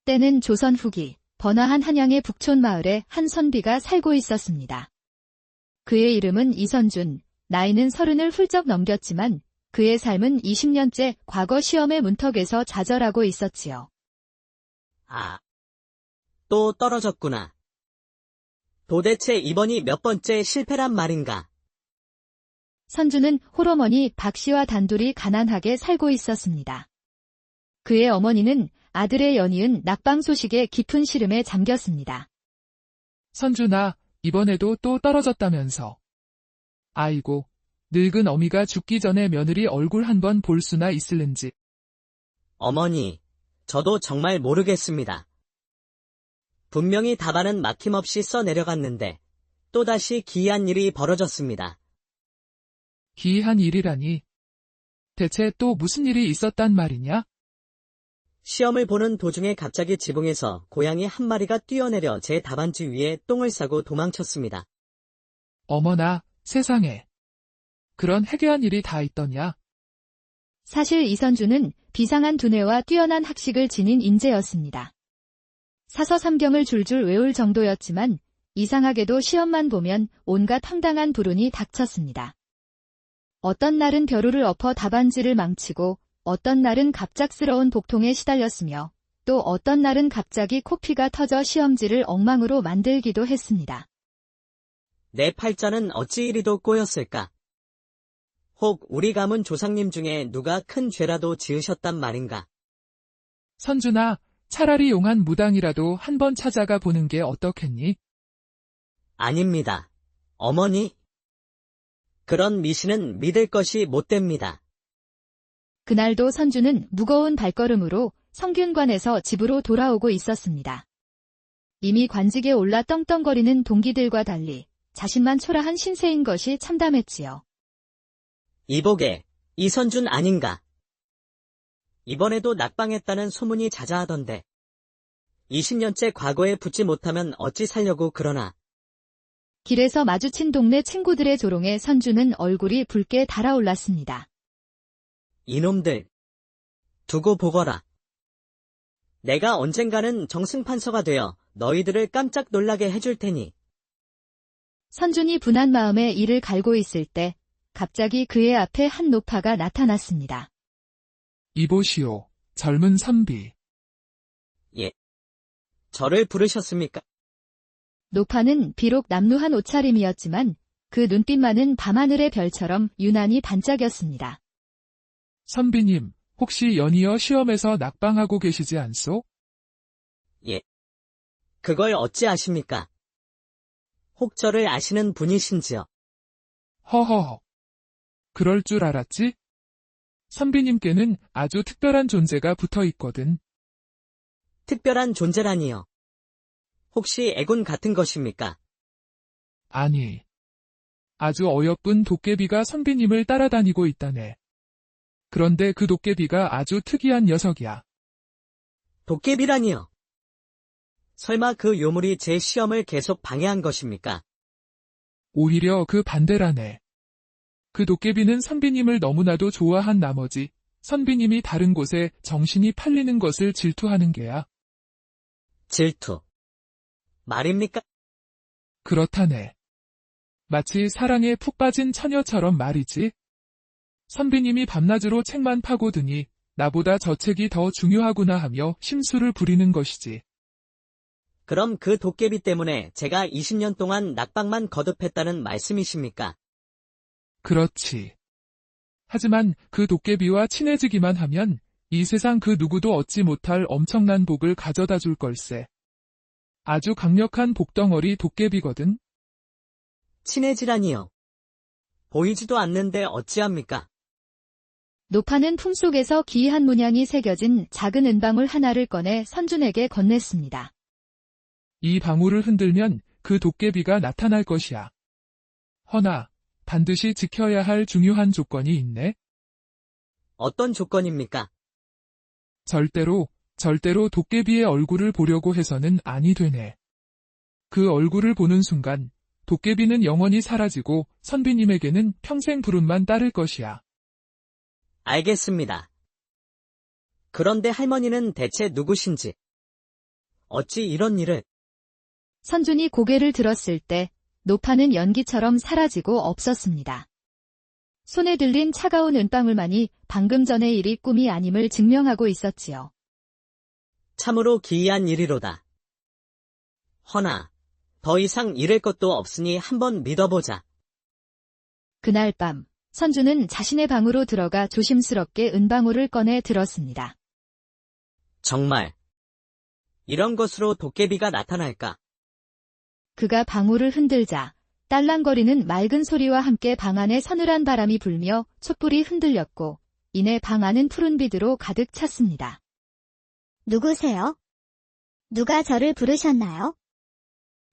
때는 조선 후기 번화한 한양의 북촌 마을에 한 선비가 살고 있었습니다. 그의 이름은 이선준, 나이는 30을 훌쩍 넘겼지만 그의 삶은 20년째 과거 시험의 문턱에서 좌절하고 있었지요. 아, 또 떨어졌구나. 도대체 이번이 몇 번째 실패란 말인가? 선주는 홀어머니 박 씨와 단둘이 가난하게 살고 있었습니다. 그의 어머니는 아들의 연이은 낙방 소식에 깊은 시름에 잠겼습니다. 선준아, 이번에도 또 떨어졌다면서. 아이고, 늙은 어미가 죽기 전에 며느리 얼굴 한번 볼 수나 있을는지. 어머니, 저도 정말 모르겠습니다. 분명히 답안은 막힘없이 써내려갔는데 또다시 기이한 일이 벌어졌습니다. 기이한 일이라니. 대체 또 무슨 일이 있었단 말이냐? 시험을 보는 도중에 갑자기 지붕에서 고양이 한 마리가 뛰어내려 제 답안지 위에 똥을 싸고 도망쳤습니다. 어머나, 세상에. 그런 해괴한 일이 다 있더냐? 사실 이선주는 비상한 두뇌와 뛰어난 학식을 지닌 인재였습니다. 사서삼경을 줄줄 외울 정도였지만 이상하게도 시험만 보면 온갖 황당한 불운이 닥쳤습니다. 어떤 날은 벼루를 엎어 답안지를 망치고 어떤 날은 갑작스러운 복통에 시달렸으며 또 어떤 날은 갑자기 코피가 터져 시험지를 엉망으로 만들기도 했습니다. 내 팔자는 어찌 이리도 꼬였을까? 혹 우리 가문 조상님 중에 누가 큰 죄라도 지으셨단 말인가? 선준아, 차라리 용한 무당이라도 한번 찾아가 보는 게 어떻겠니? 아닙니다. 어머니. 그런 미신은 믿을 것이 못됩니다. 그날도 선주는 무거운 발걸음으로 성균관에서 집으로 돌아오고 있었습니다. 이미 관직에 올라 떵떵거리는 동기들과 달리 자신만 초라한 신세인 것이 참담했지요. 이보게, 이선준 아닌가? 이번에도 낙방했다는 소문이 자자하던데. 20년째 과거에 붙지 못하면 어찌 살려고 그러나. 길에서 마주친 동네 친구들의 조롱에 선주는 얼굴이 붉게 달아올랐습니다. 이놈들. 두고 보거라. 내가 언젠가는 정승판서가 되어 너희들을 깜짝 놀라게 해줄 테니. 선준이 분한 마음에 이를 갈고 있을 때 갑자기 그의 앞에 한 노파가 나타났습니다. 이보시오, 젊은 선비. 예. 저를 부르셨습니까? 노파는 비록 남루한 옷차림이었지만 그 눈빛만은 밤하늘의 별처럼 유난히 반짝였습니다. 선비님, 혹시 연이어 시험에서 낙방하고 계시지 않소? 예. 그걸 어찌 아십니까? 혹 저를 아시는 분이신지요? 허허허. 그럴 줄 알았지? 선비님께는 아주 특별한 존재가 붙어 있거든. 특별한 존재라니요. 혹시 애군 같은 것입니까? 아니. 아주 어여쁜 도깨비가 선비님을 따라다니고 있다네. 그런데 그 도깨비가 아주 특이한 녀석이야. 도깨비라니요. 설마 그 요물이 제 시험을 계속 방해한 것입니까? 오히려 그 반대라네. 그 도깨비는 선비님을 너무나도 좋아한 나머지 선비님이 다른 곳에 정신이 팔리는 것을 질투하는 게야. 질투. 말입니까? 그렇다네. 마치 사랑에 푹 빠진 처녀처럼 말이지. 선비님이 밤낮으로 책만 파고드니 나보다 저 책이 더 중요하구나 하며 심술을 부리는 것이지. 그럼 그 도깨비 때문에 제가 20년 동안 낙방만 거듭했다는 말씀이십니까? 그렇지. 하지만 그 도깨비와 친해지기만 하면 이 세상 그 누구도 얻지 못할 엄청난 복을 가져다 줄 걸세. 아주 강력한 복덩어리 도깨비거든. 친해지라니요. 보이지도 않는데 어찌합니까? 노파는 품속에서 기이한 문양이 새겨진 작은 은방울 하나를 꺼내 선준에게 건넸습니다. 이 방울을 흔들면 그 도깨비가 나타날 것이야. 허나 반드시 지켜야 할 중요한 조건이 있네. 어떤 조건입니까? 절대로 도깨비의 얼굴을 보려고 해서는 아니 되네. 그 얼굴을 보는 순간 도깨비는 영원히 사라지고 선비님에게는 평생 부름만 따를 것이야. 알겠습니다. 그런데 할머니는 대체 누구신지? 어찌 이런 일을? 선준이 고개를 들었을 때 노파는 연기처럼 사라지고 없었습니다. 손에 들린 차가운 은방울만이 방금 전의 일이 꿈이 아님을 증명하고 있었지요. 참으로 기이한 일이로다. 허나, 더 이상 이럴 것도 없으니 한번 믿어보자. 그날 밤, 선주는 자신의 방으로 들어가 조심스럽게 은방울을 꺼내 들었습니다. 정말, 이런 것으로 도깨비가 나타날까? 그가 방울을 흔들자 딸랑거리는 맑은 소리와 함께 방 안에 서늘한 바람이 불며 촛불이 흔들렸고 이내 방 안은 푸른 빛으로 가득 찼습니다. 누구세요? 누가 저를 부르셨나요?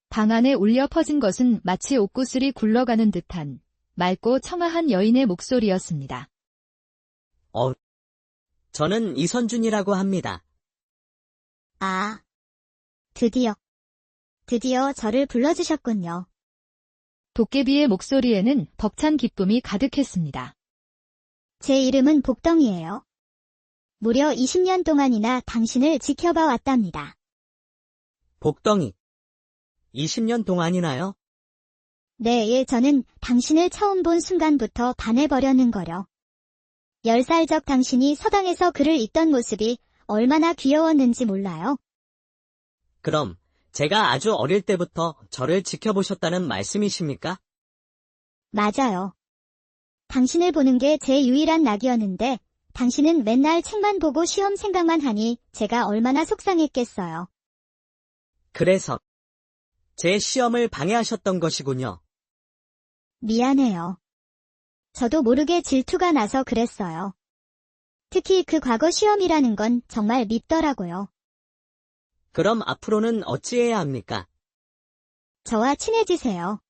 방 안에 울려 퍼진 것은 마치 옥구슬이 굴러가는 듯한 맑고 청아한 여인의 목소리였습니다. 저는 이선준이라고 합니다. 아, 드디어 저를 불러주셨군요. 도깨비의 목소리에는 벅찬 기쁨이 가득했습니다. 제 이름은 복덩이에요. 무려 20년 동안이나 당신을 지켜봐 왔답니다. 복덩이. 20년 동안이나요? 네, 저는 당신을 처음 본 순간부터 반해버렸는 거려. 10살적 당신이 서당에서 글을 읽던 모습이 얼마나 귀여웠는지 몰라요. 그럼, 제가 아주 어릴 때부터 저를 지켜보셨다는 말씀이십니까? 맞아요. 당신을 보는 게 제 유일한 낙이었는데 당신은 맨날 책만 보고 시험 생각만 하니 제가 얼마나 속상했겠어요. 그래서, 제 시험을 방해하셨던 것이군요. 미안해요. 저도 모르게 질투가 나서 그랬어요. 특히 그 과거 시험이라는 건 정말 밉더라고요. 그럼 앞으로는 어찌해야 합니까? 저와 친해지세요.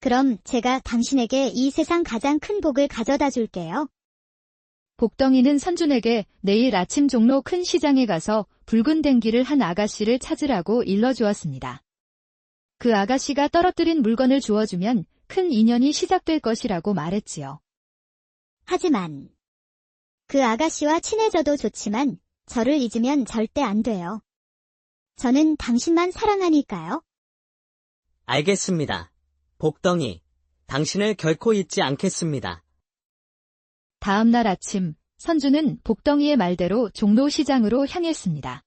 그럼 제가 당신에게 이 세상 가장 큰 복을 가져다 줄게요. 복덩이는 선준에게 내일 아침 종로 큰 시장에 가서 붉은 댕기를 한 아가씨를 찾으라고 일러주었습니다. 그 아가씨가 떨어뜨린 물건을 주워주면 큰 인연이 시작될 것이라고 말했지요. 하지만 그 아가씨와 친해져도 좋지만 저를 잊으면 절대 안 돼요. 저는 당신만 사랑하니까요. 알겠습니다. 복덩이, 당신을 결코 잊지 않겠습니다. 다음 날 아침, 선주는 복덩이의 말대로 종로시장으로 향했습니다.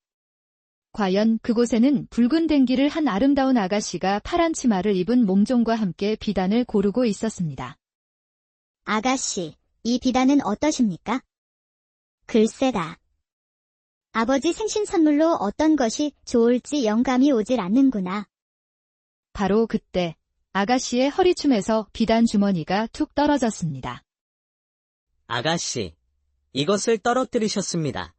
과연 그곳에는 붉은 댕기를 한 아름다운 아가씨가 파란 치마를 입은 몸종과 함께 비단을 고르고 있었습니다. 아가씨, 이 비단은 어떠십니까? 글쎄다. 아버지 생신 선물로 어떤 것이 좋을지 영감이 오질 않는구나. 바로 그때 아가씨의 허리춤에서 비단 주머니가 툭 떨어졌습니다. 아가씨, 이것을 떨어뜨리셨습니다.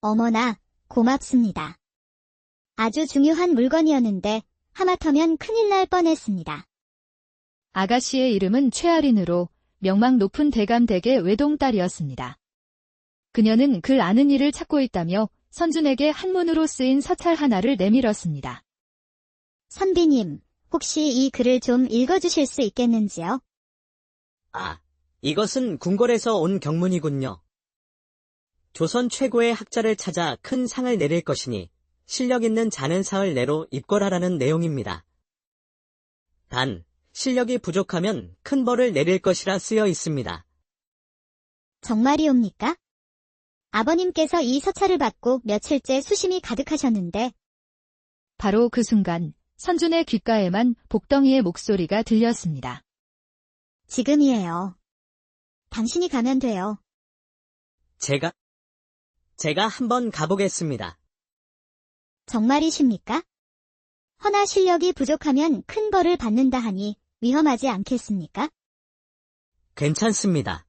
어머나, 고맙습니다. 아주 중요한 물건이었는데 하마터면 큰일 날 뻔했습니다. 아가씨의 이름은 최아린으로 명망 높은 대감댁의 외동딸이었습니다. 그녀는 글 아는 일을 찾고 있다며 선준에게 한문으로 쓰인 서찰 하나를 내밀었습니다. 선비님, 혹시 이 글을 좀 읽어주실 수 있겠는지요? 아, 이것은 궁궐에서 온 경문이군요. 조선 최고의 학자를 찾아 큰 상을 내릴 것이니 실력 있는 자는 사흘 내로 입궐하라는 내용입니다. 단, 실력이 부족하면 큰 벌을 내릴 것이라 쓰여 있습니다. 정말이옵니까? 아버님께서 이 서찰을 받고 며칠째 수심이 가득하셨는데 바로 그 순간 선준의 귓가에만 복덩이의 목소리가 들렸습니다. 지금이에요. 당신이 가면 돼요. 제가 한번 가보겠습니다. 정말이십니까? 허나 실력이 부족하면 큰 벌을 받는다 하니 위험하지 않겠습니까? 괜찮습니다.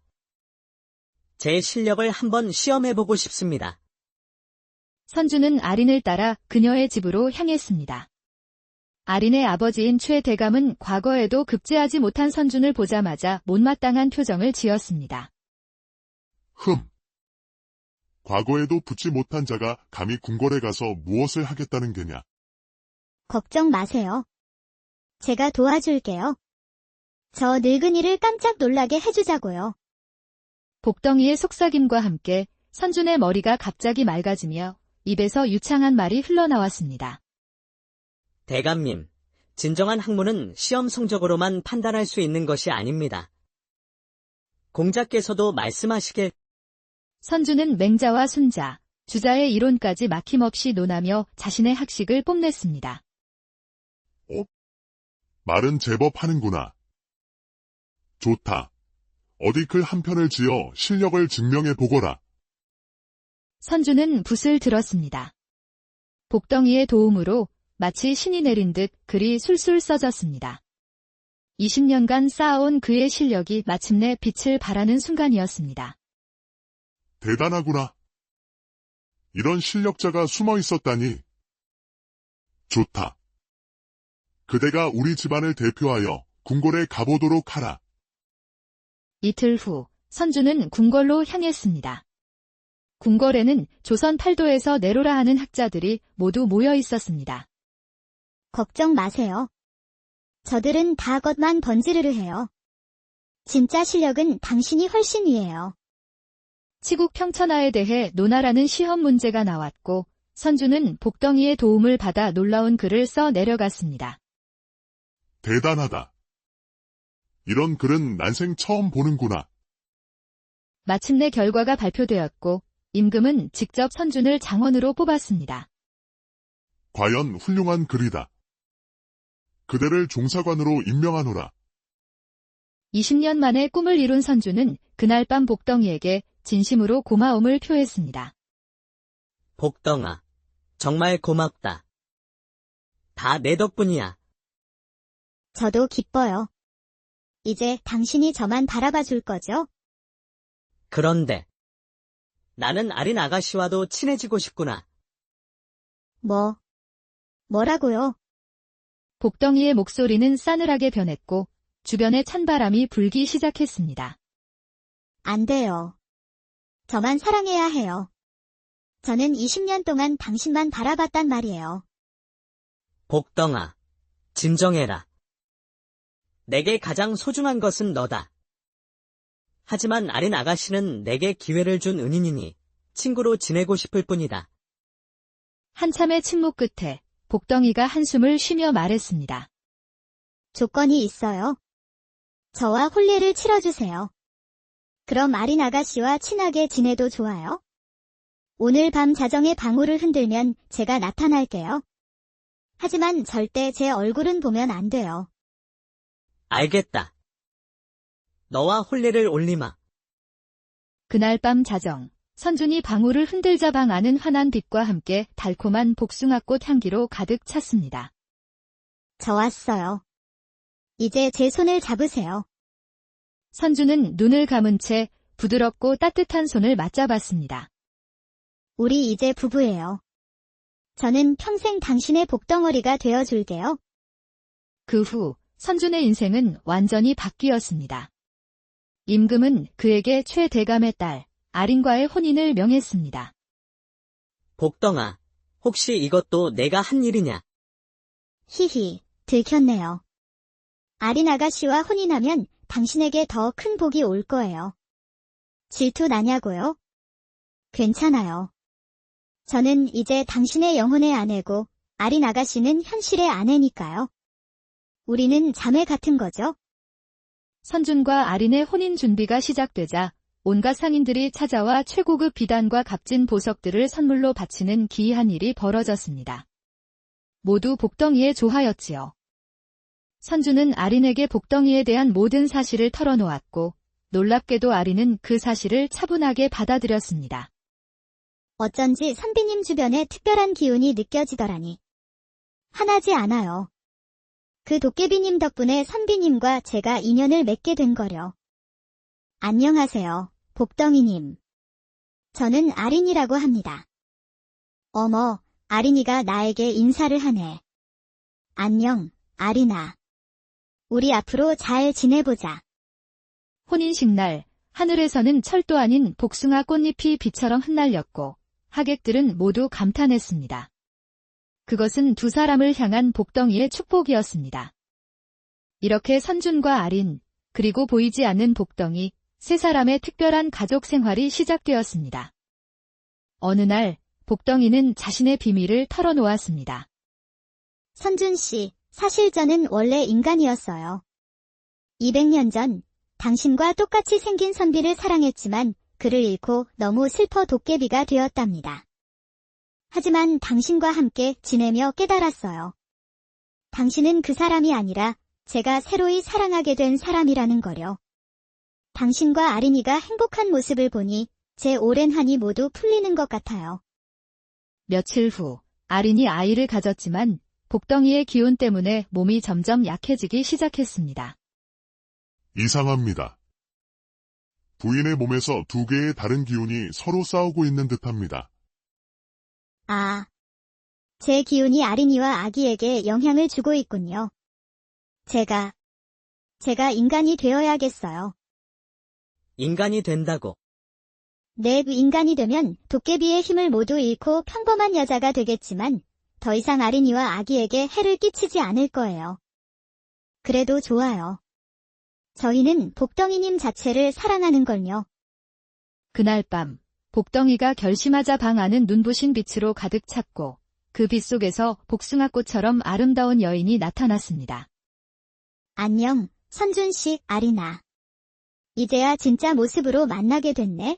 제 실력을 한번 시험해보고 싶습니다. 선준은 아린을 따라 그녀의 집으로 향했습니다. 아린의 아버지인 최 대감은 과거에도 급제하지 못한 선준을 보자마자 못마땅한 표정을 지었습니다. 과거에도 붙지 못한 자가 감히 궁궐에 가서 무엇을 하겠다는 게냐. 걱정 마세요. 제가 도와줄게요. 저 늙은이를 깜짝 놀라게 해주자고요. 복덩이의 속삭임과 함께 선준의 머리가 갑자기 맑아지며 입에서 유창한 말이 흘러나왔습니다. 대감님, 진정한 학문은 시험 성적으로만 판단할 수 있는 것이 아닙니다. 공자께서도 말씀하시길 선주는 맹자와 순자, 주자의 이론까지 막힘없이 논하며 자신의 학식을 뽐냈습니다. 말은 제법 하는구나. 좋다. 어디 글 한 편을 지어 실력을 증명해 보거라. 선주는 붓을 들었습니다. 복덩이의 도움으로 마치 신이 내린 듯 글이 술술 써졌습니다. 20년간 쌓아온 그의 실력이 마침내 빛을 발하는 순간이었습니다. 대단하구나. 이런 실력자가 숨어 있었다니. 좋다. 그대가 우리 집안을 대표하여 궁궐에 가보도록 하라. 이틀 후 선주는 궁궐로 향했습니다. 궁궐에는 조선 팔도에서 내로라 하는 학자들이 모두 모여 있었습니다. 걱정 마세요. 저들은 다 것만 번지르르 해요. 진짜 실력은 당신이 훨씬 위에요. 치국 평천하에 대해 논하라는 시험 문제가 나왔고 선주는 복덩이의 도움을 받아 놀라운 글을 써 내려갔습니다. 대단하다. 이런 글은 난생 처음 보는구나. 마침내 결과가 발표되었고 임금은 직접 선준을 장원으로 뽑았습니다. 과연 훌륭한 글이다. 그대를 종사관으로 임명하노라. 20년 만에 꿈을 이룬 선주는 그날 밤 복덩이에게 진심으로 고마움을 표했습니다. 복덩아, 정말 고맙다. 다 내 덕분이야. 저도 기뻐요. 이제 당신이 저만 바라봐 줄 거죠? 그런데 나는 아린 아가씨와도 친해지고 싶구나. 뭐라고요? 복덩이의 목소리는 싸늘하게 변했고 주변에 찬바람이 불기 시작했습니다. 안 돼요. 저만 사랑해야 해요. 저는 20년 동안 당신만 바라봤단 말이에요. 복덩아, 진정해라. 내게 가장 소중한 것은 너다. 하지만 아린 아가씨는 내게 기회를 준 은인이니 친구로 지내고 싶을 뿐이다. 한참의 침묵 끝에 복덩이가 한숨을 쉬며 말했습니다. 조건이 있어요. 저와 혼례를 치러주세요. 그럼 아린 아가씨와 친하게 지내도 좋아요? 오늘 밤 자정에 방울을 흔들면 제가 나타날게요. 하지만 절대 제 얼굴은 보면 안 돼요. 알겠다. 너와 혼례를 올리마. 그날 밤 자정, 선준이 방울을 흔들자 방 안은 환한 빛과 함께 달콤한 복숭아꽃 향기로 가득 찼습니다. 저 왔어요. 이제 제 손을 잡으세요. 선주는 눈을 감은 채 부드럽고 따뜻한 손을 맞잡았습니다. 우리 이제 부부예요. 저는 평생 당신의 복덩어리가 되어줄게요. 그 후 선준의 인생은 완전히 바뀌었습니다. 임금은 그에게 최대감의 딸 아린과의 혼인을 명했습니다. 복덩아, 혹시 이것도 내가 한 일이냐? 히히, 들켰네요. 아린 아가씨와 혼인하면 당신에게 더 큰 복이 올 거예요. 질투 나냐고요? 괜찮아요. 저는 이제 당신의 영혼의 아내고 아린 아가씨는 현실의 아내니까요. 우리는 자매 같은 거죠? 선준과 아린의 혼인 준비가 시작되자 온갖 상인들이 찾아와 최고급 비단과 값진 보석들을 선물로 바치는 기이한 일이 벌어졌습니다. 모두 복덩이의 조하였지요. 선준은 아린에게 복덩이에 대한 모든 사실을 털어놓았고 놀랍게도 아린은 그 사실을 차분하게 받아들였습니다. 어쩐지 선비님 주변에 특별한 기운이 느껴지더라니. 화나지 않아요. 그 도깨비님 덕분에 선비님과 제가 인연을 맺게 된 거려. 안녕하세요, 복덩이님. 저는 아린이라고 합니다. 어머, 아린이가 나에게 인사를 하네. 안녕, 아린아. 우리 앞으로 잘 지내보자. 혼인식 날 하늘에서는 철도 아닌 복숭아 꽃잎이 비처럼 흩날렸고 하객들은 모두 감탄했습니다. 그것은 두 사람을 향한 복덩이의 축복이었습니다. 이렇게 선준과 아린, 그리고 보이지 않는 복덩이, 세 사람의 특별한 가족 생활이 시작되었습니다. 어느 날 복덩이는 자신의 비밀을 털어놓았습니다. 선준 씨, 사실 저는 원래 인간이었어요. 200년 전, 당신과 똑같이 생긴 선비를 사랑했지만 그를 잃고 너무 슬퍼 도깨비가 되었답니다. 하지만 당신과 함께 지내며 깨달았어요. 당신은 그 사람이 아니라 제가 새로이 사랑하게 된 사람이라는 거요. 당신과 아린이가 행복한 모습을 보니 제 오랜 한이 모두 풀리는 것 같아요. 며칠 후, 아린이 아이를 가졌지만 복덩이의 기운 때문에 몸이 점점 약해지기 시작했습니다. 이상합니다. 부인의 몸에서 두 개의 다른 기운이 서로 싸우고 있는 듯합니다. 아, 제 기운이 아린이와 아기에게 영향을 주고 있군요. 제가 인간이 되어야겠어요. 인간이 된다고. 네, 인간이 되면 도깨비의 힘을 모두 잃고 평범한 여자가 되겠지만 더 이상 아린이와 아기에게 해를 끼치지 않을 거예요. 그래도 좋아요. 저희는 복덩이님 자체를 사랑하는 걸요. 그날 밤, 복덩이가 결심하자 방 안은 눈부신 빛으로 가득 찼고 그 빛 속에서 복숭아꽃처럼 아름다운 여인이 나타났습니다. 안녕, 선준 씨, 아리나. 이제야 진짜 모습으로 만나게 됐네.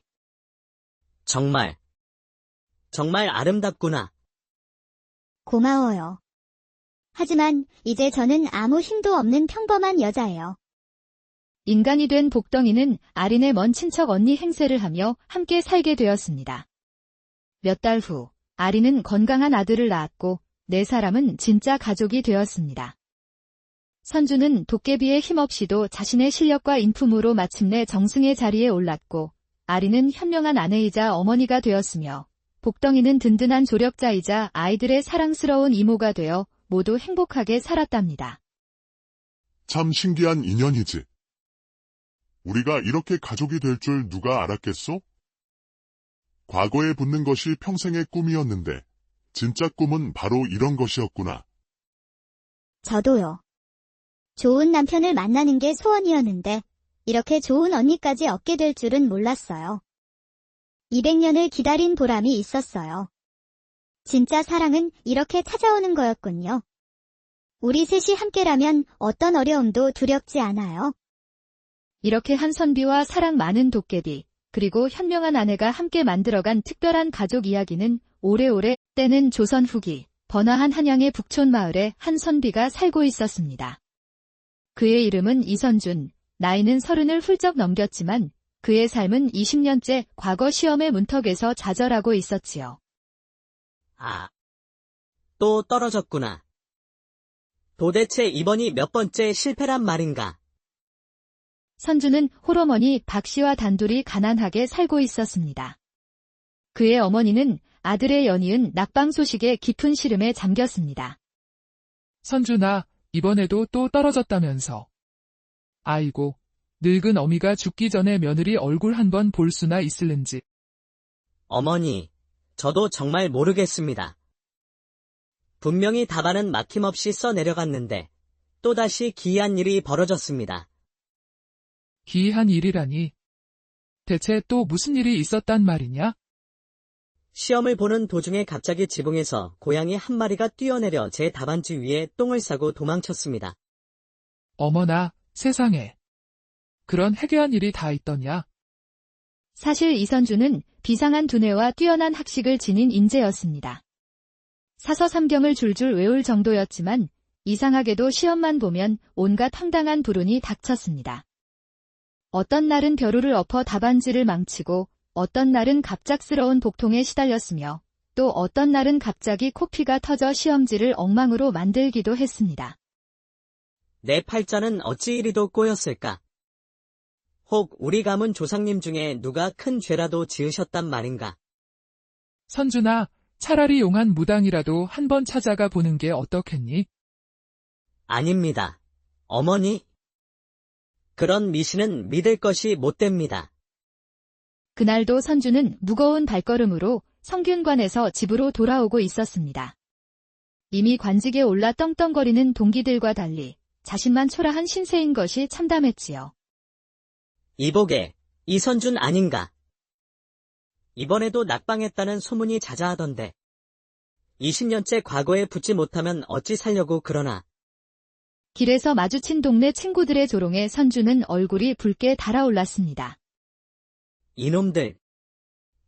정말 아름답구나. 고마워요. 하지만 이제 저는 아무 힘도 없는 평범한 여자예요. 인간이 된 복덩이는 아린의 먼 친척 언니 행세를 하며 함께 살게 되었습니다. 몇 달 후, 아린은 건강한 아들을 낳았고 4사람은 진짜 가족이 되었습니다. 선주는 도깨비의 힘없이도 자신의 실력과 인품으로 마침내 정승의 자리에 올랐고 아린은 현명한 아내이자 어머니가 되었으며 복덩이는 든든한 조력자이자 아이들의 사랑스러운 이모가 되어 모두 행복하게 살았답니다. 참 신기한 인연이지. 우리가 이렇게 가족이 될 줄 누가 알았겠소? 과거에 붙는 것이 평생의 꿈이었는데 진짜 꿈은 바로 이런 것이었구나. 저도요. 좋은 남편을 만나는 게 소원이었는데 이렇게 좋은 언니까지 얻게 될 줄은 몰랐어요. 200년을 기다린 보람이 있었어요. 진짜 사랑은 이렇게 찾아오는 거였군요. 우리 셋이 함께라면 어떤 어려움도 두렵지 않아요. 이렇게 한 선비와 사랑 많은 도깨비, 그리고 현명한 아내가 함께 만들어간 특별한 가족 이야기는 오래오래 때는 조선 후기, 번화한 한양의 북촌 마을에 한 선비가 살고 있었습니다. 그의 이름은 이선준, 나이는 30을 훌쩍 넘겼지만 그의 삶은 20년째 과거 시험의 문턱에서 좌절하고 있었지요. 아, 또 떨어졌구나. 도대체 이번이 몇 번째 실패란 말인가? 선주는 홀어머니 박 씨와 단둘이 가난하게 살고 있었습니다. 그의 어머니는 아들의 연이은 낙방 소식에 깊은 시름에 잠겼습니다. 선준아, 이번에도 또 떨어졌다면서. 아이고, 늙은 어미가 죽기 전에 며느리 얼굴 한번 볼 수나 있을는지. 어머니, 저도 정말 모르겠습니다. 분명히 답안은 막힘없이 써내려갔는데 또다시 기이한 일이 벌어졌습니다. 기이한 일이라니. 대체 또 무슨 일이 있었단 말이냐? 시험을 보는 도중에 갑자기 지붕에서 고양이 한 마리가 뛰어내려 제 답안지 위에 똥을 싸고 도망쳤습니다. 어머나, 세상에. 그런 해괴한 일이 다 있더냐? 사실 이선주는 비상한 두뇌와 뛰어난 학식을 지닌 인재였습니다. 사서삼경을 줄줄 외울 정도였지만 이상하게도 시험만 보면 온갖 황당한 불운이 닥쳤습니다. 어떤 날은 벼루를 엎어 답안지를 망치고 어떤 날은 갑작스러운 복통에 시달렸으며 또 어떤 날은 갑자기 코피가 터져 시험지를 엉망으로 만들기도 했습니다. 내 팔자는 어찌 이리도 꼬였을까? 혹 우리 가문 조상님 중에 누가 큰 죄라도 지으셨단 말인가? 선준아, 차라리 용한 무당이라도 한번 찾아가 보는 게 어떻겠니? 아닙니다. 어머니. 그런 미신은 믿을 것이 못됩니다. 그날도 선주는 무거운 발걸음으로 성균관에서 집으로 돌아오고 있었습니다. 이미 관직에 올라 떵떵거리는 동기들과 달리 자신만 초라한 신세인 것이 참담했지요. 이복의 이선준 아닌가? 이번에도 낙방했다는 소문이 자자하던데. 20년째 과거에 붙지 못하면 어찌 살려고 그러나. 길에서 마주친 동네 친구들의 조롱에 선주는 얼굴이 붉게 달아올랐습니다. 이놈들.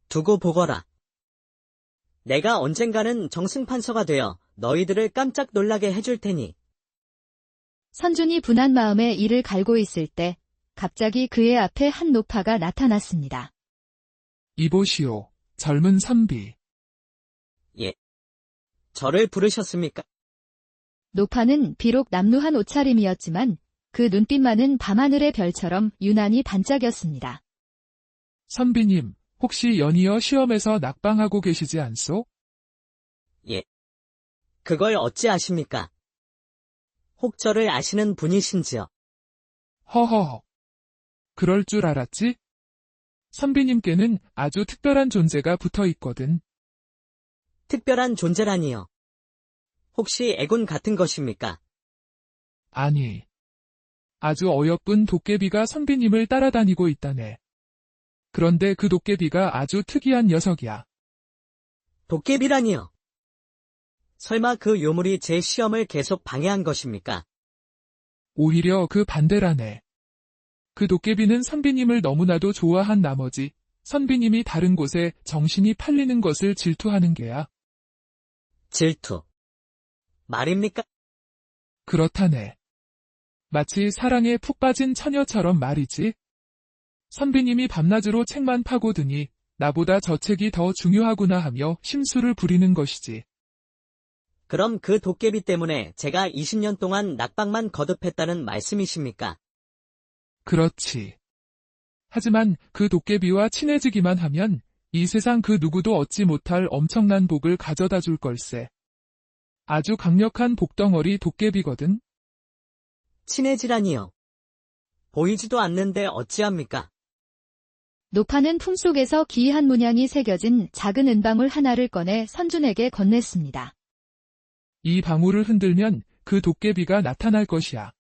두고 보거라. 내가 언젠가는 정승판서가 되어 너희들을 깜짝 놀라게 해줄 테니. 선준이 분한 마음에 이를 갈고 있을 때 갑자기 그의 앞에 한 노파가 나타났습니다. 이보시오, 젊은 선비. 예. 저를 부르셨습니까? 노파는 비록 남루한 옷차림이었지만 그 눈빛만은 밤하늘의 별처럼 유난히 반짝였습니다. 선비님, 혹시 연이어 시험에서 낙방하고 계시지 않소? 예. 그걸 어찌 아십니까? 혹 저를 아시는 분이신지요? 허허허. 그럴 줄 알았지? 선비님께는 아주 특별한 존재가 붙어 있거든. 특별한 존재라니요. 혹시 애군 같은 것입니까? 아니. 아주 어여쁜 도깨비가 선비님을 따라다니고 있다네. 그런데 그 도깨비가 아주 특이한 녀석이야. 도깨비라니요. 설마 그 요물이 제 시험을 계속 방해한 것입니까? 오히려 그 반대라네. 그 도깨비는 선비님을 너무나도 좋아한 나머지 선비님이 다른 곳에 정신이 팔리는 것을 질투하는 게야. 질투. 말입니까? 그렇다네. 마치 사랑에 푹 빠진 처녀처럼 말이지. 선비님이 밤낮으로 책만 파고드니 나보다 저 책이 더 중요하구나 하며 심술을 부리는 것이지. 그럼 그 도깨비 때문에 제가 20년 동안 낙방만 거듭했다는 말씀이십니까? 그렇지. 하지만 그 도깨비와 친해지기만 하면 이 세상 그 누구도 얻지 못할 엄청난 복을 가져다 줄 걸세. 아주 강력한 복덩어리 도깨비거든. 친해지라니요. 보이지도 않는데 어찌합니까? 노파는 품속에서 기이한 문양이 새겨진 작은 은방울 하나를 꺼내 선준에게 건넸습니다. 이 방울을 흔들면 그 도깨비가 나타날 것이야.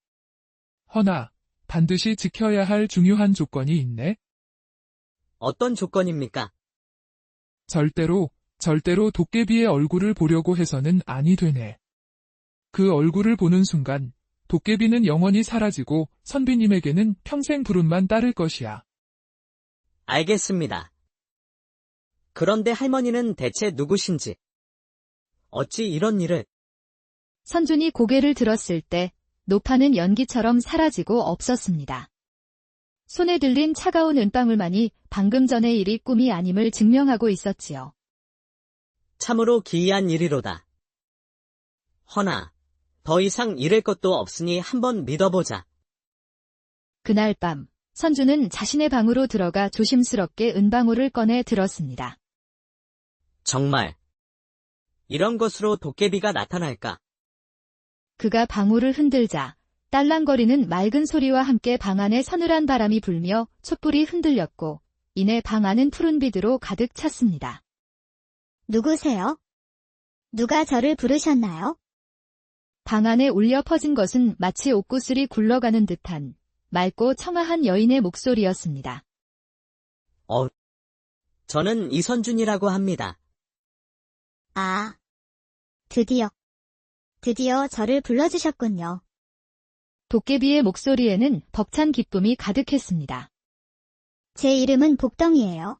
허나 반드시 지켜야 할 중요한 조건이 있네. 어떤 조건입니까? 절대로 도깨비의 얼굴을 보려고 해서는 아니 되네. 그 얼굴을 보는 순간 도깨비는 영원히 사라지고 선비님에게는 평생 부름만 따를 것이야. 알겠습니다. 그런데 할머니는 대체 누구신지? 어찌 이런 일을? 선준이 고개를 들었을 때 노파는 연기처럼 사라지고 없었습니다. 손에 들린 차가운 은방울만이 방금 전의 일이 꿈이 아님을 증명하고 있었지요. 참으로 기이한 일이로다. 허나 더 이상 잃을 것도 없으니 한번 믿어보자. 그날 밤 선준은 자신의 방으로 들어가 조심스럽게 은방울을 꺼내 들었습니다. 정말 이런 것으로 도깨비가 나타날까? 그가 방울을 흔들자 딸랑거리는 맑은 소리와 함께 방 안에 서늘한 바람이 불며 촛불이 흔들렸고 이내 방 안은 푸른 빛으로 가득 찼습니다. 누구세요? 누가 저를 부르셨나요? 방 안에 울려 퍼진 것은 마치 옥구슬이 굴러가는 듯한 맑고 청아한 여인의 목소리였습니다. 저는 이선준이라고 합니다. 아, 드디어 저를 불러주셨군요. 도깨비의 목소리에는 벅찬 기쁨이 가득했습니다. 제 이름은 복덩이에요.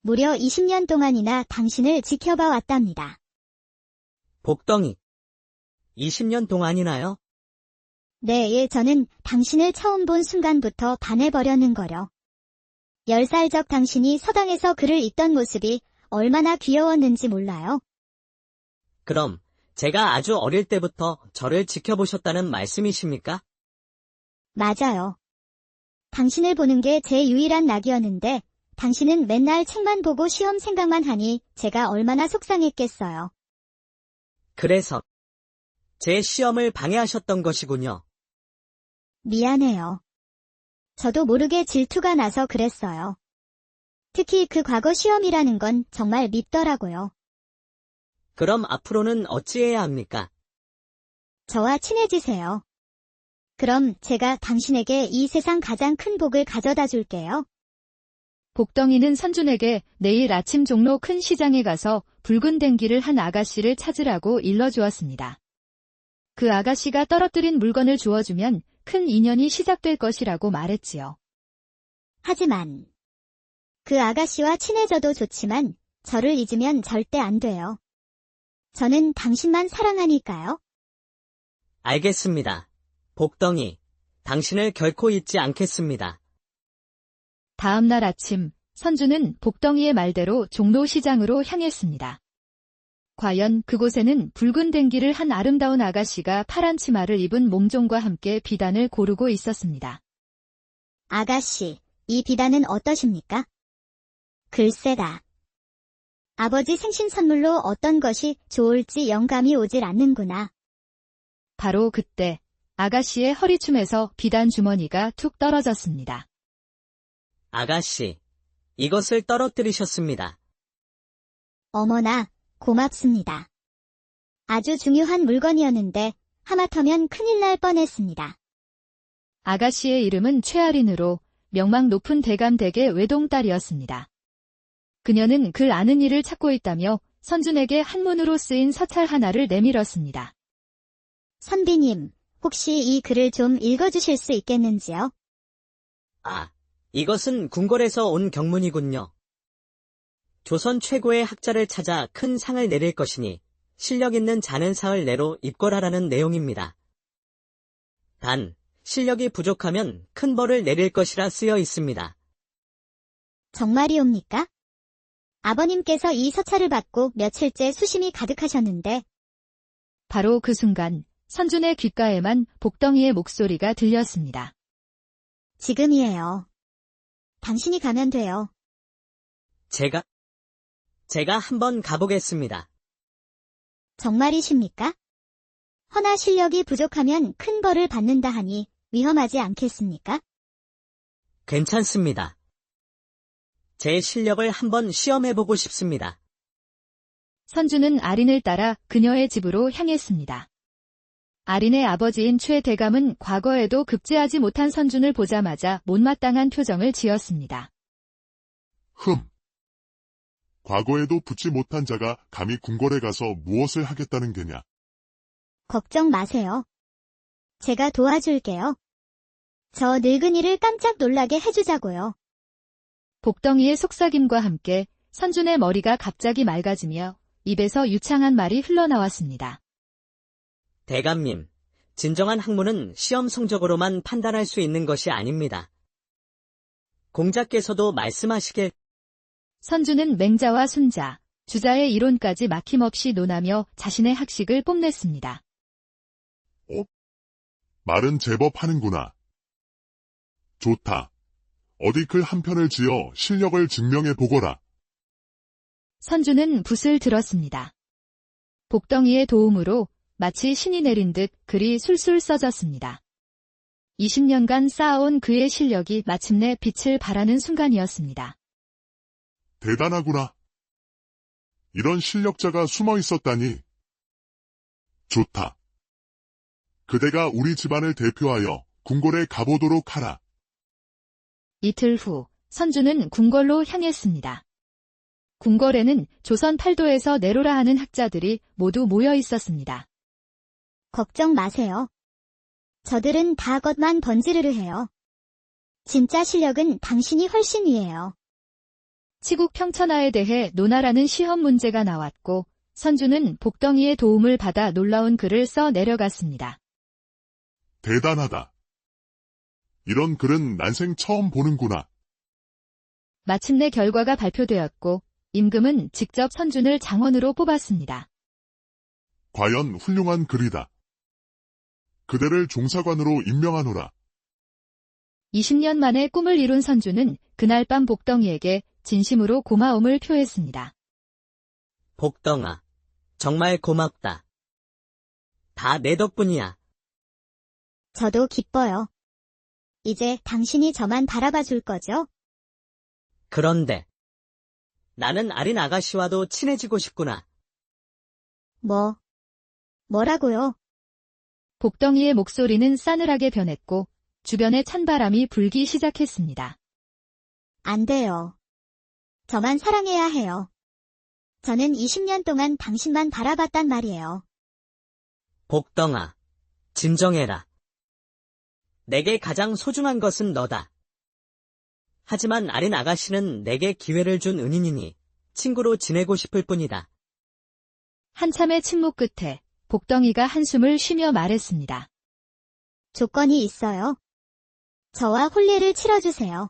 무려 20년 동안이나 당신을 지켜봐 왔답니다. 복덩이. 20년 동안이나요? 네, 저는 당신을 처음 본 순간부터 반해버렸는 거려. 10살적 당신이 서당에서 글을 읽던 모습이 얼마나 귀여웠는지 몰라요. 그럼 제가 아주 어릴 때부터 저를 지켜보셨다는 말씀이십니까? 맞아요. 당신을 보는 게 제 유일한 낙이었는데 당신은 맨날 책만 보고 시험 생각만 하니 제가 얼마나 속상했겠어요. 그래서 제 시험을 방해하셨던 것이군요. 미안해요. 저도 모르게 질투가 나서 그랬어요. 특히 그 과거 시험이라는 건 정말 밉더라고요. 그럼 앞으로는 어찌해야 합니까? 저와 친해지세요. 그럼 제가 당신에게 이 세상 가장 큰 복을 가져다 줄게요. 복덩이는 선준에게 내일 아침 종로 큰 시장에 가서 붉은 댕기를 한 아가씨를 찾으라고 일러주었습니다. 그 아가씨가 떨어뜨린 물건을 주워주면 큰 인연이 시작될 것이라고 말했지요. 하지만 그 아가씨와 친해져도 좋지만 저를 잊으면 절대 안 돼요. 저는 당신만 사랑하니까요. 알겠습니다. 복덩이, 당신을 결코 잊지 않겠습니다. 다음 날 아침, 선주는 복덩이의 말대로 종로시장으로 향했습니다. 과연 그곳에는 붉은 댕기를 한 아름다운 아가씨가 파란 치마를 입은 몽종과 함께 비단을 고르고 있었습니다. 아가씨, 이 비단은 어떠십니까? 글쎄다. 아버지 생신 선물로 어떤 것이 좋을지 영감이 오질 않는구나. 바로 그때 아가씨의 허리춤에서 비단 주머니가 툭 떨어졌습니다. 아가씨, 이것을 떨어뜨리셨습니다. 어머나, 고맙습니다. 아주 중요한 물건이었는데 하마터면 큰일 날 뻔했습니다. 아가씨의 이름은 최아린으로 명망 높은 대감댁의 외동딸이었습니다. 그녀는 글 아는 일을 찾고 있다며 선준에게 한문으로 쓰인 서찰 하나를 내밀었습니다. 선비님, 혹시 이 글을 좀 읽어주실 수 있겠는지요? 아, 이것은 궁궐에서 온 경문이군요. 조선 최고의 학자를 찾아 큰 상을 내릴 것이니 실력 있는 자는 사흘 내로 입궐하라는 내용입니다. 단, 실력이 부족하면 큰 벌을 내릴 것이라 쓰여 있습니다. 정말이옵니까? 아버님께서 이 서찰을 받고 며칠째 수심이 가득하셨는데 바로 그 순간 선준의 귓가에만 복덩이의 목소리가 들렸습니다. 지금이에요. 당신이 가면 돼요. 제가 한번 가보겠습니다. 정말이십니까? 허나 실력이 부족하면 큰 벌을 받는다 하니 위험하지 않겠습니까? 괜찮습니다. 제 실력을 한번 시험해보고 싶습니다. 선준은 아린을 따라 그녀의 집으로 향했습니다. 아린의 아버지인 최 대감은 과거에도 급제하지 못한 선준을 보자마자 못마땅한 표정을 지었습니다. 과거에도 붙지 못한 자가 감히 궁궐에 가서 무엇을 하겠다는 게냐. 걱정 마세요. 제가 도와줄게요. 저 늙은이를 깜짝 놀라게 해주자고요. 복덩이의 속삭임과 함께 선준의 머리가 갑자기 맑아지며 입에서 유창한 말이 흘러나왔습니다. 대감님, 진정한 학문은 시험 성적으로만 판단할 수 있는 것이 아닙니다. 공자께서도 말씀하시길 선준은 맹자와 순자, 주자의 이론까지 막힘없이 논하며 자신의 학식을 뽐냈습니다. 말은 제법 하는구나. 좋다. 어디 글 한 편을 지어 실력을 증명해 보거라. 선준은 붓을 들었습니다. 복덩이의 도움으로 마치 신이 내린 듯 글이 술술 써졌습니다. 20년간 쌓아온 그의 실력이 마침내 빛을 발하는 순간이었습니다. 대단하구나. 이런 실력자가 숨어 있었다니. 좋다. 그대가 우리 집안을 대표하여 궁궐에 가보도록 하라. 이틀 후 선준은 궁궐로 향했습니다. 궁궐에는 조선 팔도에서 내로라 하는 학자들이 모두 모여 있었습니다. 걱정 마세요. 저들은 다 겉만 번지르르 해요. 진짜 실력은 당신이 훨씬 위에요. 치국 평천하에 대해 논하라는 시험 문제가 나왔고 선준은 복덩이의 도움을 받아 놀라운 글을 써 내려갔습니다. 대단하다. 이런 글은 난생 처음 보는구나. 마침내 결과가 발표되었고 임금은 직접 선준을 장원으로 뽑았습니다. 과연 훌륭한 글이다. 그대를 종사관으로 임명하노라. 20년 만에 꿈을 이룬 선준은 그날 밤 복덩이에게 진심으로 고마움을 표했습니다. 복덩아, 정말 고맙다. 다 내 덕분이야. 저도 기뻐요. 이제 당신이 저만 바라봐 줄 거죠? 그런데 나는 아린 아가씨와도 친해지고 싶구나. 뭐라고요? 복덩이의 목소리는 싸늘하게 변했고 주변에 찬바람이 불기 시작했습니다. 안 돼요. 저만 사랑해야 해요. 저는 20년 동안 당신만 바라봤단 말이에요. 복덩아, 진정해라. 내게 가장 소중한 것은 너다. 하지만 아린 아가씨는 내게 기회를 준 은인이니 친구로 지내고 싶을 뿐이다. 한참의 침묵 끝에 복덩이가 한숨을 쉬며 말했습니다. 조건이 있어요. 저와 혼례를 치러주세요.